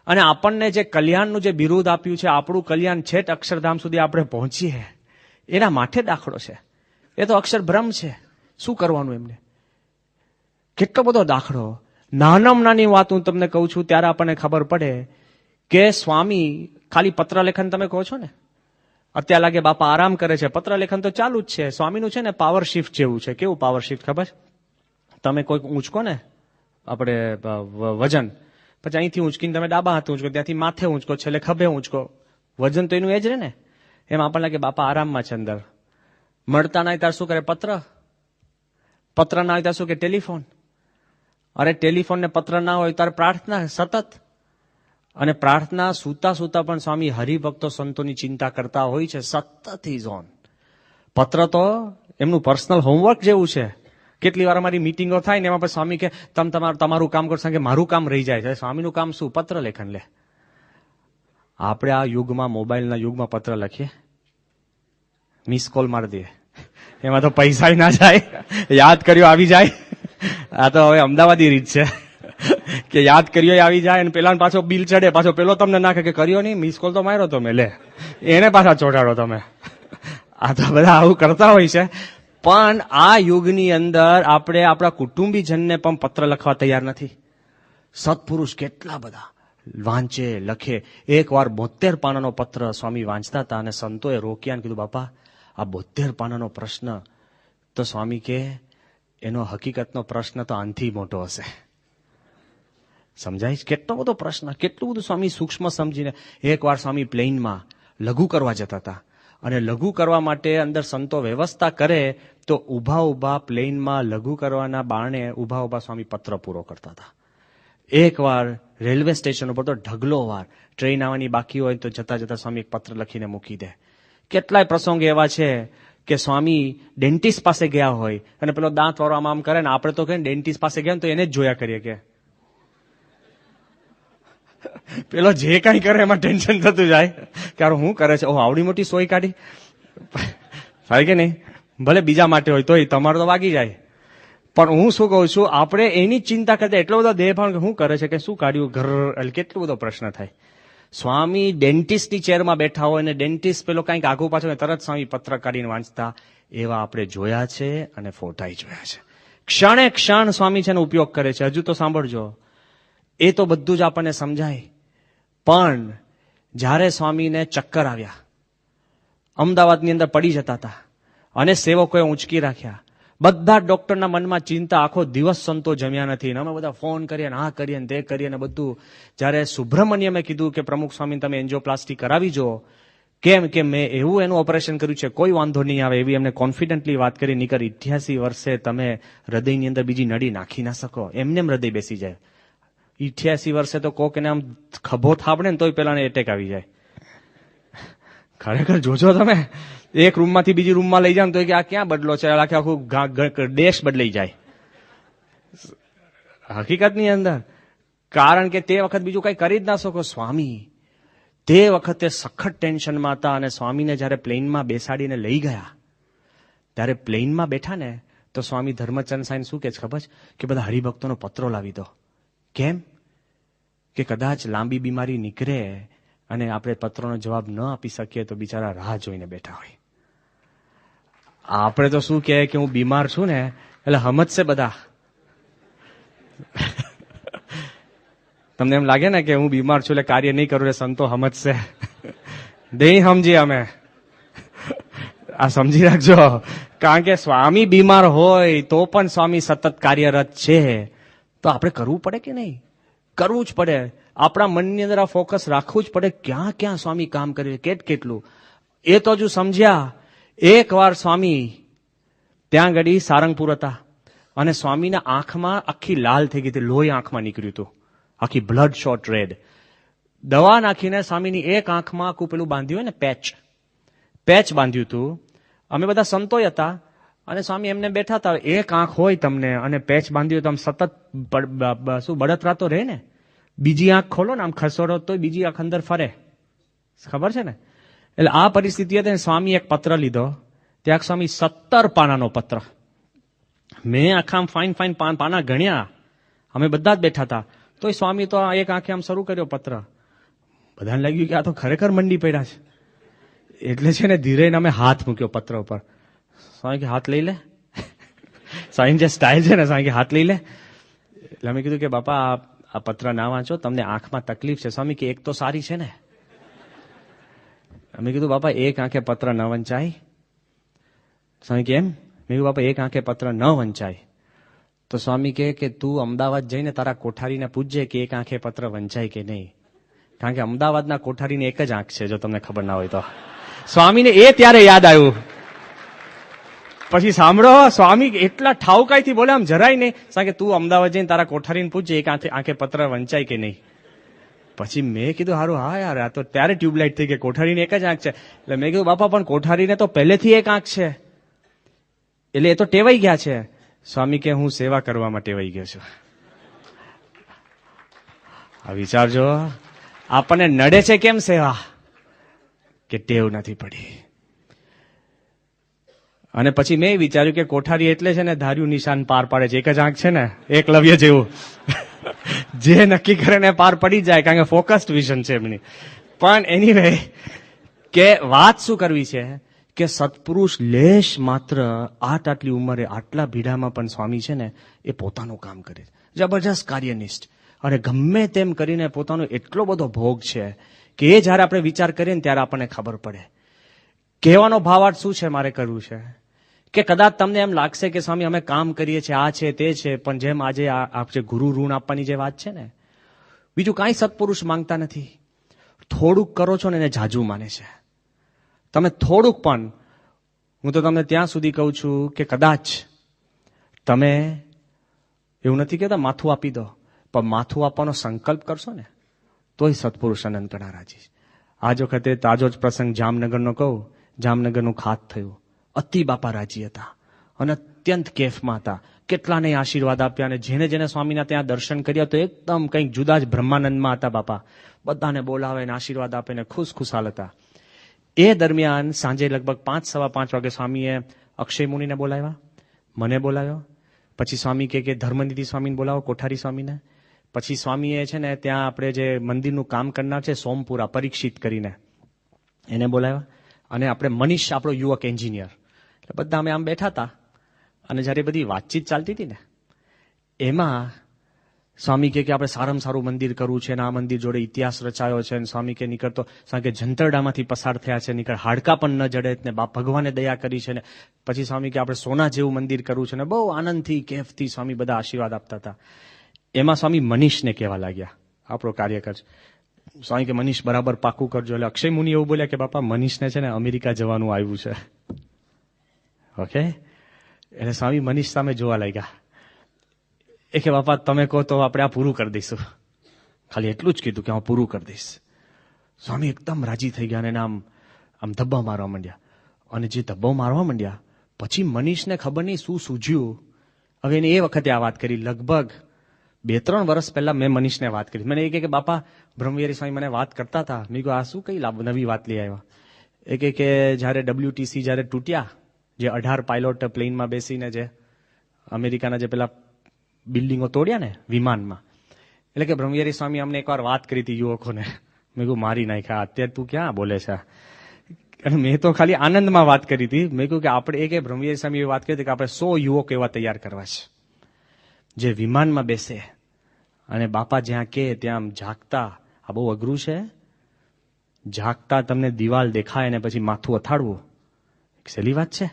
અને આપણને જે કલ્યાણનું જે બિરુદ આપ્યું છે, આપણું કલ્યાણ છેટ અક્ષરધામ સુધી આપણે પહોંચીએ, એના માટે દાખલો છે. એ તો અક્ષર બ્રહ્મ છે. શું કરવાનું એમને? કેટલો બધો દાખલો. નાનામાં નાની વાત હું તમને કહું છું ત્યારે આપણને ખબર પડે કે સ્વામી ખાલી પત્ર લેખન તમે કહો છો ને, અત્યારે લાગે બાપા આરામ કરે છે, પત્ર લેખન તો ચાલુ જ છે. સ્વામીનું છે ને પાવર શિફ્ટ જેવું છે. કેવું પાવર શિફ્ટ ખબર? તમે કોઈક ઊંચકો ને આપણે વજન, પછી અહીંથી ઊંચકીને તમે ડાબા હાથે ઊંચકો, ત્યાંથી માથે ઊંચકો, છેલ્લે ખભે ઊંચકો, વજન તો એનું એ જ રહે ને. એમ આપણને લાગે બાપા આરામમાં છે અંદર. મળતા ના હોય ત્યારે શું કરે? પત્ર ના હોય ત્યારે શું કે? ટેલિફોન. અરે ટેલિફોન ને પત્ર ના હોય ત્યારે પ્રાર્થના સતત. અને પ્રાર્થના સૂતા સૂતા પણ સ્વામી હરિભક્તો સંતોની ચિંતા કરતા હોય છે, સતત ઇઝ ઓન. પત્ર તો એમનું પર્સનલ હોમવર્ક જેવું છે. કેટલી વાર અમારી મિટિંગો થાય ને એમાં પછી સ્વામી કે તમારું કામ કરશો, કે મારું કામ રહી જાય છે. સ્વામીનું કામ શું? પત્ર લેખન. લે, આપણે આ યુગમાં, મોબાઈલના યુગમાં પત્ર લખીએ, મિસ કોલ મારી દઈએ, એમાં તો પૈસા ના જાય, યાદ કર્યો આવી જાય. આ તો હવે અમદાવાદી રીત છે કે યાદ કર્યો આવી જાય અને પેલા પાછો બિલ ચડે, પાછો પેલો તમને નાખે કે કર્યો નહીં, મિસ કોલ તો માર્યો તમે, લે એને પાછા ચોટાડો તમે. આ તો બધા આવું કરતા હોય છે. પણ આ યુગની અંદર આપણે આપણા કુટુંબીજનને પણ પત્ર લખવા તૈયાર નથી. સત્પુરુષ કેટલા બધા વાંચે, લખે. એક વાર 72 પાનાનો પત્ર સ્વામી વાંચતા હતા અને સંતોએ રોક્યા અને કીધું, બાપા આ 72 પાનાનો પ્રશ્ન. તો સ્વામી કે એનો હકીકતનો પ્રશ્ન તો આનથી મોટો હશે. સમજાય? કેટલો બધો પ્રશ્ન, કેટલું બધું સ્વામી સૂક્ષ્મ સમજીને. એક વાર સ્વામી પ્લેનમાં લઘુ કરવા જતા હતા અને લઘુ કરવા માટે અંદર સંતો વ્યવસ્થા કરે તો ઉભા ઉભા પ્લેનમાં લઘુ કરવાના બારણે ઉભા ઉભા સ્વામી પત્ર પૂરો કરતા હતા. એક વાર રેલવે સ્ટેશન ઉપર તો ઢગલો વાર ટ્રેન આવવાની બાકી હોય તો જતા જતા સ્વામી એક પત્ર લખીને મૂકી દે. કેટલાય પ્રસંગ એવા છે કે સ્વામી ડેન્ટિસ્ટ પાસે ગયા હોય અને પેલો દાંત વાળો આમ કરે ને, આપણે તો કે ડેન્ટિસ્ટ પાસે ગયા તો એને જ જોયા કરીએ કે પેલો જે કઈ કરે એમાં ટેન્શન થતું જાય કે હું કરે છે, ઓહ આવડી મોટી સોય કાઢી, થાય કે નહીં? ભલે બીજા માટે હોય તોય તમારો તો વાગી જાય. પણ હું શું કહું છું, આપણે એની ચિંતા કરતા એટલો બધો દેહભાન કે શું કરે છે, કે શું કાઢ્યું, ઘર, કેટલો બધો પ્રશ્ન થાય. સ્વામી ડેન્ટિસ્ટની ચેરમાં બેઠા હોય ને ડેન્ટિસ્ટ પેલો કંઈક આગુ પાછળ તરત સ્વામી પત્ર કાઢીને વાંચતા, એવા આપણે જોયા છે અને ફોટાઈ જોયા છે. ક્ષણે ક્ષણ સ્વામી છે ને ઉપયોગ કરે છે. હજુ તો સાંભળજો, એ તો બધું જ આપણને સમજાય. પણ જ્યારે સ્વામીને ચક્કર આવ્યા, અમદાવાદની અંદર પડી જતા હતા અને સેવકોએ ઊંચકી રાખ્યા, બધા ડોક્ટરના મનમાં ચિંતા, આખો દિવસ સંતો જમ્યા નથી ને અમે બધા ફોન કરીએ ને આ કરીએ ને તે કરીએ ને બધું. જ્યારે સુબ્રમણ્યમે કીધું કે પ્રમુખ સ્વામી તમે એન્જિયોપ્લાસ્ટી કરાવી જો, કેમ કે મેં એવું એનું ઓપરેશન કર્યું છે, કોઈ વાંધો નહીં આવે એવી એમને કોન્ફિડન્ટલી વાત કરી. નીકળ 88 વર્ષે તમે હૃદયની અંદર બીજી નળી નાખી ના શકો, એમને હૃદય બેસી જાય. 88 વર્ષે તો કોક એને આમ ખભો થાબડે ને તોય પેલાને એટેક આવી જાય. ખરેખર જોજો તમે, એક રૂમમાંથી બીજી રૂમમાં લઈ જાવ તો કે આ ક્યાં બદલો છે, આખું દેશ બદલાઈ જાય હકીકતની અંદર. કારણ કે તે વખત બીજું કઈ કરી જ ના શકો. સ્વામી તે વખતે સખત ટેન્શનમાં હતા અને સ્વામીને જ્યારે પ્લેનમાં બેસાડીને લઈ ગયા, ત્યારે પ્લેનમાં બેઠા ને તો સ્વામી ધર્મચંદ સાહેબ શું કે ખબર છે, કે બધા હરિભક્તોનો પત્રો લાવી દો. કેમ? કે કદાચ લાંબી બીમારી નીકળે અને આપણે પત્રોનો જવાબ ન આપી શકીએ તો બિચારા રાહ જોઈને બેઠા હોય. આપણે તો શું કહે કે હું બીમાર છું ને એટલે સમજશે બધા. તમને એમ લાગે ને કે હું બીમાર છું એટલે કાર્ય નહીં કરું એટલે સંતો સમજશે. નહીં સમજીએ અમે. આ સમજી રાખજો, કારણ કે સ્વામી બીમાર હોય તો પણ સ્વામી સતત કાર્યરત છે. તો આપણે કરવું પડે કે નહીં? કરવું જ પડે. આપણા મનની અંદર આ ફોકસ રાખવું જ પડે. ક્યાં ક્યાં સ્વામી કામ કરે, કેટલું એ તો હજુ સમજ્યા. એક વાર સ્વામી ત્યાં ગડી સારંગપુર હતા અને સ્વામીના આંખમાં આખી લાલ થઈ ગઈ હતી, લોહી આંખમાં નીકળ્યું હતું. આખી બ્લડ શોટ રેડ. દવા નાખીને સ્વામીની એક આંખમાં આખું પેલું બાંધ્યું હોય ને પેચ બાંધ્યું હતું. અમે બધા સંતોય હતા અને સ્વામી એમને બેઠા હતા. એક આંખ હોય તમને અને પેચ બાંધ્યું તો આમ સતત શું બળતરા તો રહે ને. બીજી આંખ ખોલો ને આમ ખસોડો તો બીજી આંખ અંદર ફરે, ખબર છે ને. એટલે આ પરિસ્થિતિ હતી. સ્વામી એક પત્ર લીધો. ત્યાં સ્વામી 17 પાનાનો પત્ર. મેં આખા ફાઇન પાના ગણ્યા. અમે બધા જ બેઠા હતા. તો સ્વામી તો એક આંખે આમ શરૂ કર્યો પત્ર. બધાને લાગ્યું કે આ તો ખરેખર મંડી પડ્યા છે. એટલે છે ને ધીરે અમે હાથ મૂક્યો પત્ર ઉપર. સ્વામી કે હાથ લઈ લે. સ્વામી જે સ્ટાઇલ છે ને, સ્વામી કે હાથ લઈ લે. એટલે અમે કીધું કે બાપા આ પત્ર ના વાંચો, તમને આંખમાં તકલીફ છે. સ્વામી કે એક તો સારી છે ને. અમે કીધું બાપા એક આંખે પત્ર ન વંચાય. સ્વામી કેમ? મેં કીધું બાપા એક આંખે પત્ર ન વંચાય. તો સ્વામી કહે કે તું અમદાવાદ જઈને તારા કોઠારીને પૂછજે કે એક આંખે પત્ર વંચાય કે નહીં. કારણ કે અમદાવાદના કોઠારીની એક જ આંખ છે, જો તમને ખબર ના હોય તો. સ્વામીને એ ત્યારે યાદ આવ્યું. પછી સાંભળો, સ્વામી એટલા ઠાવકાઈથી બોલે, આમ જરાય નહીં. કે તું અમદાવાદ જઈને તારા કોઠારીને પૂછજે એક આંખે પત્ર વંચાય કે નહીં. પછી મેં કીધું હારું, હા યાર, આ તો ત્યારે ટ્યુબલાઇટ થઈ કે કોઠારીની એક જ આંખ છે. એટલે મેં કીધું બાપા પણ કોઠારીને તો પહેલેથી એક આંખ છે, એટલે એ તો ટેવાઈ ગયા છે. સ્વામી કે હું સેવા કરવામાં ટેવાઈ ગયો છું. આ વિચારજો, આપણને નડે છે કેમ સેવા? કે ટેવ નથી પડી. અને પછી મેં વિચાર્યું કે કોઠારી એટલે છે ને ધાર્યું નિશાન પાર પાડે છે. એક જ આંખ છે ને, એકલવ્ય જેવું. જે નક્કી કરે ને પાર પડી જાય, કારણ કે ફોકસ્ડ વિઝન છે એમની. પણ એનીવે, કે વાત શું કરવી છે કે સત્પુરુષ લેશ માત્ર આટલી ઉંમરે આટલા ભીડામાં પણ સ્વામી છે ને એ પોતાનું કામ કરે છે. જબરજસ્ત કાર્યનિષ્ઠ. અને ગમે તેમ કરીને પોતાનો એટલો બધો ભોગ છે કે એ જયારે આપણે વિચાર કરીએ ને ત્યારે આપણને ખબર પડે. કહેવાનો ભાવાર્થ શું છે મારે કરવું છે કે કદાચ તમને એમ લાગશે કે સ્વામી અમે કામ કરીએ છીએ, આ છે તે છે, પણ જેમ આજે આપણે ગુરુ ઋણ આપવાની જે વાત છે ને, બીજું કાંઈ સત્પુરુષ માંગતા નથી. થોડુંક કરો છો ને એને જાજુ માને છે. તમે થોડુંક પણ, હું તો તમને ત્યાં સુધી કહું છું કે કદાચ તમે એવું નથી કહેતા માથું આપી દો, પણ માથું આપવાનો સંકલ્પ કરશો ને તોય સત્પુરુષ અનંત ગણા રાજી છે. આજ વખતે તાજો જ પ્રસંગ જામનગરનો કહું. જામનગરનું ખાત થયું. અતિ બાપા રાજી હતા અને અત્યંત કેફમાં હતા. કેટલાને આશીર્વાદ આપ્યા અને જેને જેને સ્વામીના ત્યાં દર્શન કર્યા તો એકદમ કંઈક જુદા જ બ્રહ્માનંદમાં હતા બાપા. બધાને બોલાવે ને આશીર્વાદ આપે ને ખુશખુશાલ હતા. એ દરમિયાન સાંજે લગભગ 5-5:15 વાગે સ્વામીએ અક્ષય મુનિને બોલાવ્યા, મને બોલાવ્યો. પછી સ્વામી કે ધર્મનિધિ સ્વામીને બોલાવો, કોઠારી સ્વામીને. પછી સ્વામીએ છે ને ત્યાં આપણે જે મંદિરનું કામ કરનાર છે સોમપુરા, પરીક્ષિત કરીને, એને બોલાવ્યા. અને આપણે મનીષ, આપણો યુવક એન્જિનિયર. એટલે બધા અમે આમ બેઠા હતા. અને જ્યારે બધી વાતચીત ચાલતી હતી ને એમાં સ્વામી કે આપણે સારામાં સારું મંદિર કરવું છે ને આ મંદિર જોડે ઇતિહાસ રચાયો છે. અને સ્વામી કે નીકળતો કે જંતરડામાંથી પસાર થયા છે, નીકળ હાડકા પણ ન જડે ને ભગવાને દયા કરી છે ને. પછી સ્વામી કે આપણે સોના જેવું મંદિર કરવું છે ને બહુ આનંદથી કેફથી સ્વામી બધા આશીર્વાદ આપતા હતા. એમાં સ્વામી મનીષને કહેવા લાગ્યા, આપણો કાર્યકર. સ્વામી કે મનીષ બરાબર પાકું કરજો. એટલે અક્ષય મુનિ એવું બોલ્યા કે બાપા મનીષને છે ને અમેરિકા જવાનું આવ્યું છે. ઓકે. એટલે સ્વામી મનીષ સામે જોવા લાગ્યા. એ કે બાપા તમે કહો તો આપણે આ પૂરું કરી દઈશું. ખાલી એટલું જ કીધું કે હું પૂરું કરી દઈશ. સ્વામી એકદમ રાજી થઈ ગયા અને આમ ધબ્બા મારવા માંડ્યા. અને જે ધબ્બો મારવા માંડ્યા પછી મનીષને ખબર નહીં શું સૂઝ્યું. હવે એને એ વખતે આ વાત કરી. લગભગ 2-3 વર્ષ પહેલા મેં મનીષને વાત કરી. મને એ કે બાપા બ્રહ્મવિહારી સ્વામી મને વાત કરતા હતા. મેં કહ્યું આ શું કઈ નવી વાત લઈ આવ્યા? એ કે જયારે WTC જયારે તૂટ્યા, જે 18 પાયલોટ પ્લેનમાં બેસીને જે અમેરિકાના જે પેલા બિલ્ડિંગો તોડ્યા ને વિમાનમાં, એટલે કે બ્રહ્મવિહારી સ્વામી અમને એકવાર વાત કરી હતી યુવકોને. મેં કહ્યું મારી નાખ્યા, અત્યારે તું ક્યાં બોલે છે? અને મેં તો ખાલી આનંદમાં વાત કરી હતી. મેં કહ્યું કે આપણે એક બ્રહ્મવિહારી સ્વામી એવી વાત કરી હતી કે આપણે 100 યુવકો એવા તૈયાર કરવા છે જે વિમાનમાં બેસે અને બાપા જ્યાં કે ત્યાં આમ જાગતા. આ બહુ અઘરું છે. જાગતા તમને દિવાલ દેખાય અને પછી માથું અથાડવું સહેલી વાત છે?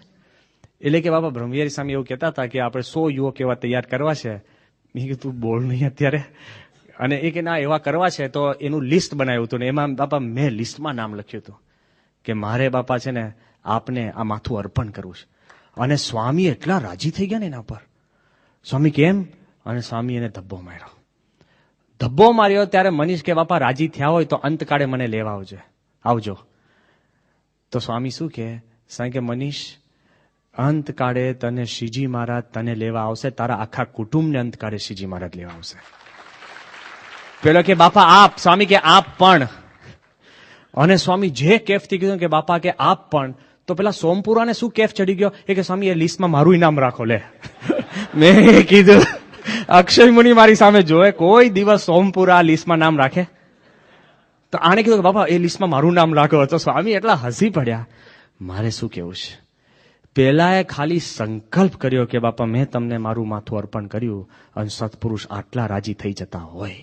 એટલે કે બાપા બ્રહ્મવિહારી સ્વામી એવું કહેતા હતા કે આપણે 100 યુવક એવા તૈયાર કરવા છે. મેં કીધું તું બોલ નહીં અત્યારે. અને એ કે ના એવા કરવા છે તો એનું લિસ્ટ બનાવ્યું હતું ને એમાં બાપા મેં લિસ્ટમાં નામ લખ્યું હતું કે મારે બાપા છે ને આપને આ માથું અર્પણ કરવું છે. અને સ્વામી એટલા રાજી થઈ ગયા ને એના પર. સ્વામી કેમ? અને સ્વામી એને ધબ્બો માર્યો. ધબ્બો માર્યો ત્યારે મનીષ કે બાપા રાજી થયા હોય તો અંતકાળે મને લેવા આવજો. તો સ્વામી શું કે? સાંઈ કે મનીષ, અંતકાળે તને શ્રીજી મહારાજ તને લેવા આવશે, તારા આખા કુટુંબને અંતકાળે શ્રીજી મહારાજ લેવા આવશે. પેલો કે બાપા આપ. સ્વામી કે આપ પણ. અને સ્વામી જે કેફથી કીધું કે બાપા કે આપ પણ, તો પેલા સોમપુરાને શું કેફ ચડી ગયો? એ કે સ્વામી એ લિસ્ટમાં મારું ઇનામ રાખો. લે, મેં કીધું અક્ષય મુનિ મારી સામે જોવે, કોઈ દિવસ સોમપુરા લિસ્ટમાં નામ રાખે? તો આને કીધું કે બાપા એ લિસ્ટમાં મારું નામ રાખો. તો સ્વામી એટલા હસી પડ્યા. મારે શું કેવું છે? પેલાએ ખાલી સંકલ્પ કર્યો કે બાપા મેં તમને મારું માથું અર્પણ કર્યું, અને સત્પુરુષ આટલા રાજી થઈ જતા હોય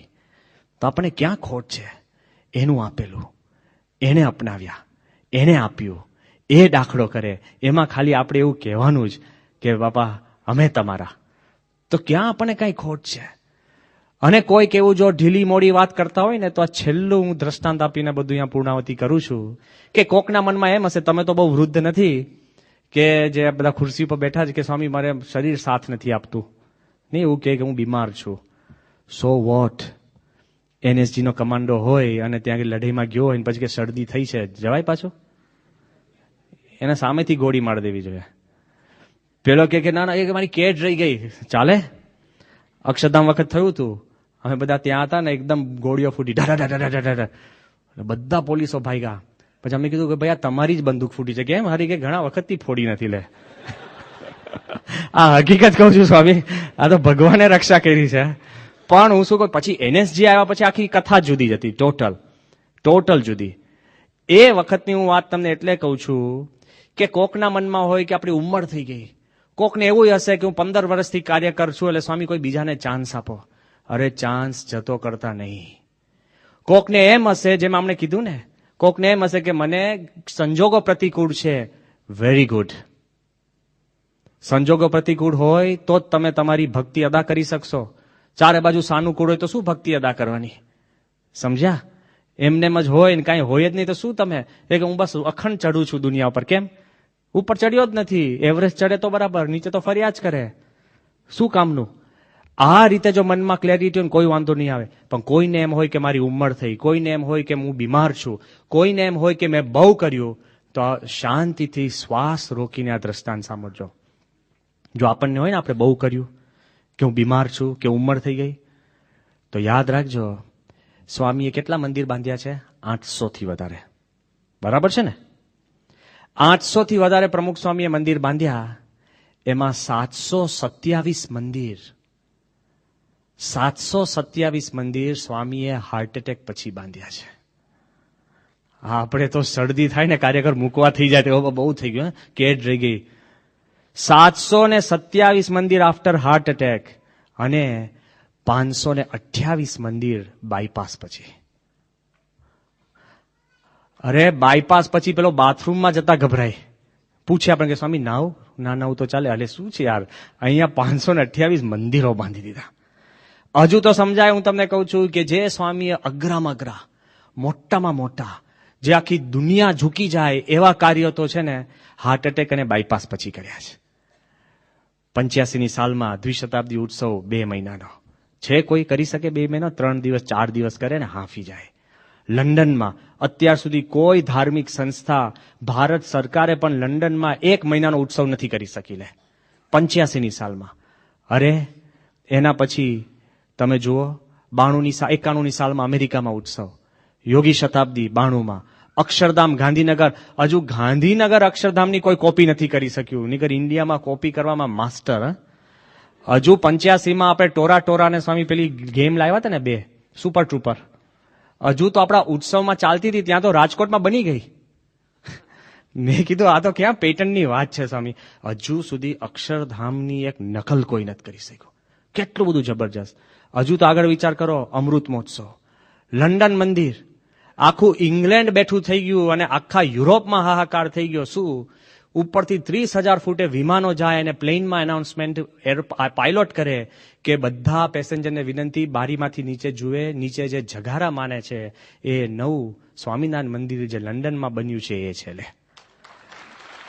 તો આપણે ક્યાં ખોટ છે? એનું આપેલું, એને અપનાવ્યા, એને આપ્યું, એ દાખલો કરે, એમાં ખાલી આપણે એવું કહેવાનું જ કે બાપા અમે તમારા, તો ક્યાં આપણને કઈ ખોટ છે? અને કોઈ કેવું જો ઢીલી મોડી વાત કરતા હોય ને, તો આ છેલ્લું હું દ્રષ્ટાંત આપીને બધું અહીંયા પૂર્ણાવતી કરું છું કે કોકના મનમાં એમ હશે તમે તો બહુ વૃદ્ધ નથી કે જે બધા ખુરશી પર બેઠા છે કે સ્વામી મારે શરીર સાથ નથી આપતું. નહીં, એવું કે હું બીમાર છું. So what? NSG નો કમાન્ડો હોય અને ત્યાં લડાઈમાં ગયો હોય ને પછી કે શરદી થઈ છે, જવાય પાછો? એને સામેથી ગોળી મારી દેવી જોઈએ. પેલો કે ના ના એ મારી કેટ રહી ગઈ, ચાલે? અક્ષરધામ વખત થયું હતું, અમે બધા ત્યાં હતા ને, એકદમ ગોળીઓ ફૂટી, ઢાઢા. બધા પોલીસો ભાગ્યા. પછી અમે કીધું કે ભાઈ આ તમારી જ બંદૂક ફૂટી છે. કેમ? હારી કે ઘણા વખતથી ફોડી નથી. લે, આ હકીકત કહું છું સ્વામી, આ તો ભગવાને રક્ષા કરી છે. પણ હું શું કહું, પછી NSG આવ્યા પછી આખી કથા જુદી જ હતી, ટોટલ જુદી. એ વખતની હું વાત તમને એટલે કહું છું કે કોકના મનમાં હોય કે આપણી ઉંમર થઈ ગઈ, કોકને એવું હશે કે હું 15 વર્ષથી કાર્ય કરું છું એટલે સ્વામી કોઈ બીજાને ચાન્સ આપો. અરે ચાન્સ જતો કરતા નહીં. કોકને એમ હશે, જેમ આપણે કીધું ને, કોકને એમ હશે કે મને સંજોગો પ્રતિકૂળ છે. Very good. સંજોગો પ્રતિકૂળ હોય તો જ તમે તમારી ભક્તિ અદા કરી શકશો. ચારે બાજુ સાનુકૂળ હોય તો શું ભક્તિ અદા કરવાની? સમજ્યા? એમનેમ જ હોય ને કાંઈ હોય જ નહીં તો શું તમે કે હું બસ અખંડ ચડું છું દુનિયા ઉપર. કેમ? ઉપર ચડ્યો જ નથી. એવરેસ્ટ ચડે તો બરાબર, નીચે તો ફર્યા જ કરે. શું કામનું? આ રીતે જો મનમાં ક્લેરિટી હોય કોઈ વાંધો નહીં આવે. પણ કોઈને એમ હોય કે મારી ઉંમર થઈ, કોઈને એમ હોય કે હું બીમાર છું, કોઈને એમ હોય કે મેં બહુ કર્યું, તો શાંતિથી શ્વાસ રોકીને આ દ્રષ્ટાંત સાંભળજો. જો આપણને હોય ને આપણે બહુ કર્યું, કે હું બીમાર છું, કે ઉંમર થઈ ગઈ, તો યાદ રાખજો સ્વામીએ કેટલા મંદિર બાંધ્યા છે? 800 થી વધારે. બરાબર છે ને? 800 થી વધારે પ્રમુખ સ્વામીએ મંદિર બાંધ્યા. એમાં 727 મંદિર સ્વામીએ હાર્ટ એટેક પછી બાંધ્યા છે. આપણે તો શરદી થાય ને કાર્યકર મૂકવા થઈ જાય તો બહુ થઈ ગયું, કેટ રહી ગઈ. 727 મંદિર આફ્ટર હાર્ટ એટેક અને 528 મંદિર બાયપાસ પછી. અરે બાયપાસ પછી પેલો બાથરૂમમાં જતા ગભરાય. પૂછે આપણે કે સ્વામી ના નાવ તો ચાલે. અલે શું છે યાર, અહીંયા 528 મંદિરો બાંધી દીધા. હજુ તો સમજાય. હું તમને કહું છું કે જે સ્વામીએ અગ્રામાં અગ્રા, મોટામાં મોટા, જે આખી દુનિયા ઝૂકી જાય એવા કાર્યો તો છે ને હાર્ટ એટેક અને બાયપાસ પછી કર્યા છે. 85ની સાલમાં દ્વિશતાબ્દી ઉત્સવ 2 મહિનાનો છે. કોઈ કરી શકે 2 મહિના? 3 દિવસ 4 દિવસ કરે ને હાંફી જાય. લંડનમાં અત્યાર સુધી કોઈ ધાર્મિક સંસ્થા, ભારત સરકારે પણ લંડનમાં 1 મહિનાનો ઉત્સવ નથી કરી શકી. લે, 85ની સાલમાં. અરે એના પછી તમે જુઓ 91ની સાલમાં અમેરિકામાં ઉત્સવ, યોગી શતાબ્દી 92માં, અક્ષરધામ ગાંધીનગર. હજુ ગાંધીનગર અક્ષરધામની કોઈ કોપી નથી કરી શક્યું. નીકર ઇન્ડિયામાં કોપી કરવામાં માસ્ટર. હજુ 85માં આપણે ટોરાને સ્વામી પેલી ગેમ લાવ્યા હતા ને 2 સુપર ટ્રુપર, હજુ તો આપણા ઉત્સવમાં ચાલતી હતી. ત્યાં તો રાજકોટમાં બની ગઈ. મેં કીધું આ તો ક્યાં પેટર્નની વાત છે સ્વામી. હજુ સુધી અક્ષરધામની એક નકલ કોઈ નથી કરી શક્યું. કેટલું બધું જબરજસ્ત. હજુ તો આગળ વિચાર કરો, અમૃત મહોત્સવ, લંડન મંદિર, આખું ઇંગ્લેન્ડ બેઠું થઈ ગયું અને આખા યુરોપમાં હાહાકાર થઈ ગયો. શું? ઉપરથી 30,000 ફૂટે વિમાનો જાય અને પ્લેનમાં એનાઉન્સમેન્ટ પાયલોટ કરે કે બધા પેસેન્જરને વિનંતી બારીમાંથી નીચે જુએ. નીચે જે જગારા માને છે એ નવું સ્વામિનારાયણ મંદિર જે લંડનમાં બન્યું છે એ છે. લે,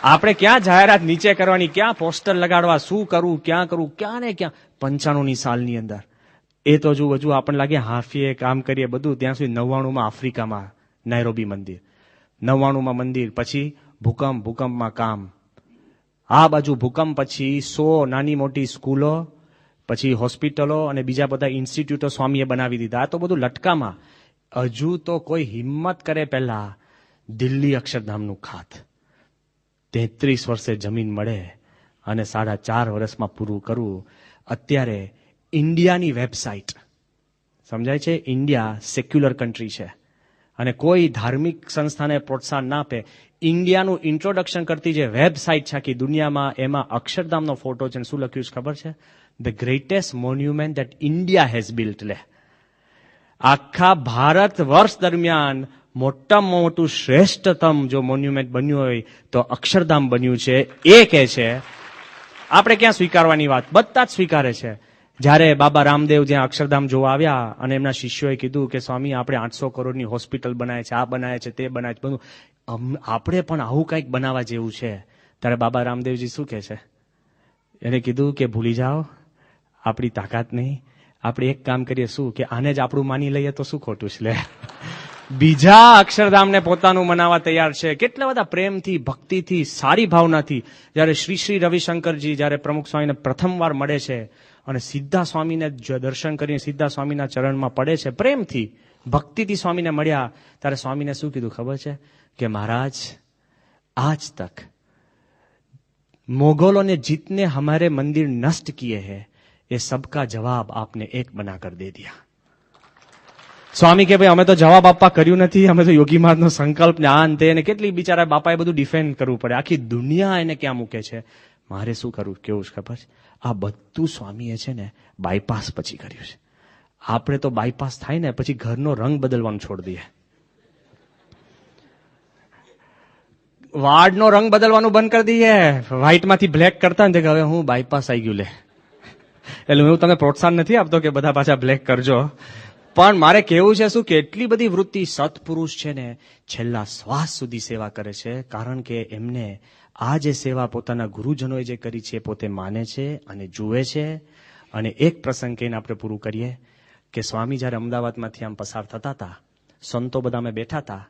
આપણે ક્યાં જાહેરાત નીચે કરવાની, ક્યાં પોસ્ટર લગાડવા, શું કરવું, ક્યાં કરવું, ક્યાં ને ક્યાં. 95ની સાલની અંદર એ તો હજુ આપણને લાગે હાફીએ કામ કરીએ બધું, ત્યાં સુધી 99માં આફ્રિકામાં નાયરોબી મંદિર, 99માં મંદિર, પછી ભૂકંપમાં કામ, આ બાજુ ભૂકંપ પછી 100 નાની મોટી સ્કૂલો, પછી હોસ્પિટલો અને બીજા બધા ઇન્સ્ટિટ્યૂટો સ્વામીએ બનાવી દીધા. આ તો બધું લટકામાં. હજુ તો કોઈ હિંમત કરે પહેલા દિલ્હી અક્ષરધામનું ખાત 33 વર્ષે જમીન મળે અને 4.5 વર્ષમાં પૂરું કરવું. અત્યારે ઇન્ડિયાની વેબસાઇટ, સમજાય છે, ઇન્ડિયા સેક્યુલર કન્ટ્રી છે અને કોઈ ધાર્મિક સંસ્થાને પ્રોત્સાહન ના આપે, ઇન્ડિયાનું ઇન્ટ્રોડક્શન કરતી જે વેબસાઇટ છે આખી દુનિયામાં, એમાં અક્ષરધામનો ફોટો છે. શું લખ્યું છે ખબર છે? The greatest monument that India has built. લે, આખા ભારત વર્ષ દરમિયાન મોટામાં મોટું શ્રેષ્ઠતમ જો મોન્યુમેન્ટ બન્યું હોય તો અક્ષરધામ બન્યું છે. એ કહે છે, આપણે ક્યાં સ્વીકારવાની વાત, બધા જ સ્વીકારે છે. જ્યારે બાબા રામદેવ જ્યાં અક્ષરધામ જોવા આવ્યા અને એમના શિષ્યોએ કીધું કે સ્વામી આપણે 800 કરોડની હોસ્પિટલ બનાવે છે, આ બનાવે છે, તે બનાવે છે, બધું આપણે પણ આવું કંઈક બનાવવા જેવું છે. ત્યારે બાબા રામદેવજી શું કહે છે? એને કીધું કે ભૂલી જાઓ, આપણી તાકાત નહીં, આપણે એક કામ કરીએ, શું કે આને જ આપણું માની લઈએ તો શું ખોટું છે. લે, બીજા અક્ષરધામને પોતાનું મનાવવા તૈયાર છે. કેટલા બધા પ્રેમથી, ભક્તિથી, સારી ભાવનાથી. જ્યારે શ્રી રવિશંકરજી જ્યારે પ્રમુખ સ્વામીને પ્રથમવાર મળે છે અને સીધા સ્વામીને દર્શન કરીને સીધા સ્વામીના ચરણમાં પડે છે, પ્રેમથી ભક્તિથી સ્વામીને મળ્યા, ત્યારે સ્વામીને શું કીધું ખબર છે? કે મહારાજ, आज तक मोगलों ने जितने हमारे मंदिर नष्ट किए हैं, ये सबका जवाब आपने एक बनाकर दे दिया. સ્વામી કે ભાઈ અમે તો જવાબ આપવા કર્યું નથી, અમે તો યોગી મહારાજનો સંકલ્પ ને આ તે ને કેટલી બિચારા બાપાએ બધું ડિફેન્ડ કરવું પડે, આખી દુનિયા એને ક્યાં મૂકે છે. મારે શું કરવું, કેવું છે ખબર છે? આ બધું સ્વામીએ છે ને બાયપાસ પછી કર્યું છે. આપણે તો બાયપાસ થાય ને પછી ઘરનો રંગ બદલવાનું છોડી દઈએ, વાળનો રંગ બદલવાનું બંધ કરી દઈએ, વ્હાઈટમાંથી બ્લેક કરતા ને હવે હું બાયપાસ આવી ગયું. લે, એટલે હું તમને પ્રોત્સાહન નથી આપતો કે બધા પાછા બ્લેક કરજો, પણ મારે કેવું છે શું કે એટલી બધી વૃત્તિ સત્પુરુષ છે ને છેલ્લા શ્વાસ સુધી સેવા કરે છે, કારણ કે એમને આ જે સેવા પોતાના ગુરુજનોએ જે કરી છે પોતે માને છે અને જુએ છે. અને એક પ્રસંગ કહીને આપણે પૂરું કરીએ કે સ્વામી જ્યારે અમદાવાદમાંથી આમ પસાર થતા હતા, સંતો બધા અમે બેઠા હતા,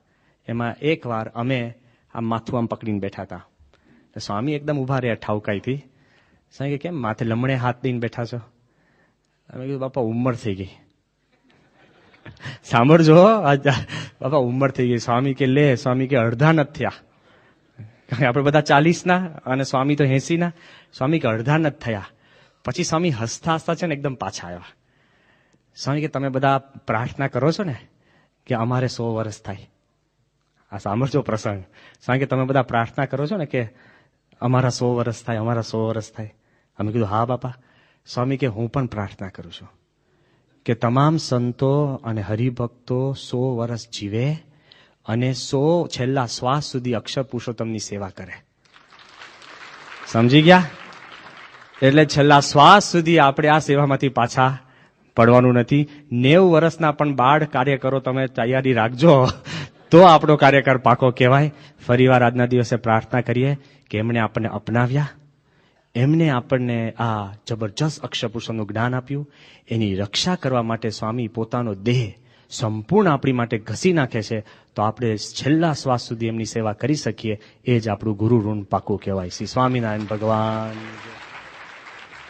એમાં એકવાર અમે આમ માથું આમ પકડીને બેઠા હતા. સ્વામી એકદમ ઉભા રહ્યા ઠાવકાઈથી. સ્વામી કે કેમ માથે લમણે હાથ દઈને બેઠા છો? અમે કીધું બાપા ઉંમર થઈ ગઈ. સાંભળજો બાપા, ઉંમર થઈ ગઈ. સ્વામી કે લે, સ્વામી કે અડધા નથી થયા, કારણ કે આપણે બધા 40 અને સ્વામી તો 80. સ્વામી કે અડધા નથી થયા. પછી સ્વામી હસતા હસતા છે ને એકદમ પાછા આવ્યા. સ્વામી કે તમે બધા પ્રાર્થના કરો છો ને કે અમારે 100 વર્ષ થાય. આ સાંભળજો પ્રસંગ. સ્વામી કે તમે બધા પ્રાર્થના કરો છો ને કે અમારા 100 વર્ષ થાય, અમારા 100 વર્ષ થાય. અમે કીધું હા બાપા. સ્વામી કે હું પણ પ્રાર્થના કરું છું કે તમામ સંતો અને હરિભક્તો 100 વર્ષ જીવે અને 100 છેલ્લા શ્વાસ સુધી અક્ષર પુરુષોત્તમની સેવા કરે. સમજી ગયા? એટલે છેલ્લા શ્વાસ સુધી આપણે આ સેવામાંથી પાછા પડવાનું નથી. 90 વર્ષના પણ બાળ કાર્યકરો તમે તૈયારી રાખજો તો આપણો કાર્યકર પાકો કહેવાય. ફરીવાર આજના દિવસે પ્રાર્થના કરીએ કે એમણે આપણને અપનાવ્યા, એમને આપણને આ જબરજસ્ત અક્ષરપુરુષોનું જ્ઞાન આપ્યું, એની રક્ષા કરવા માટે સ્વામી પોતાનો દેહ સંપૂર્ણ આપણી માટે ઘસી નાખે છે, તો આપણે છેલ્લા શ્વાસ સુધી એમની સેવા કરી શકીએ. એ જ આપણું ગુરુ ઋણ પાકું કહેવાય. શ્રી સ્વામિનારાયણ ભગવાન.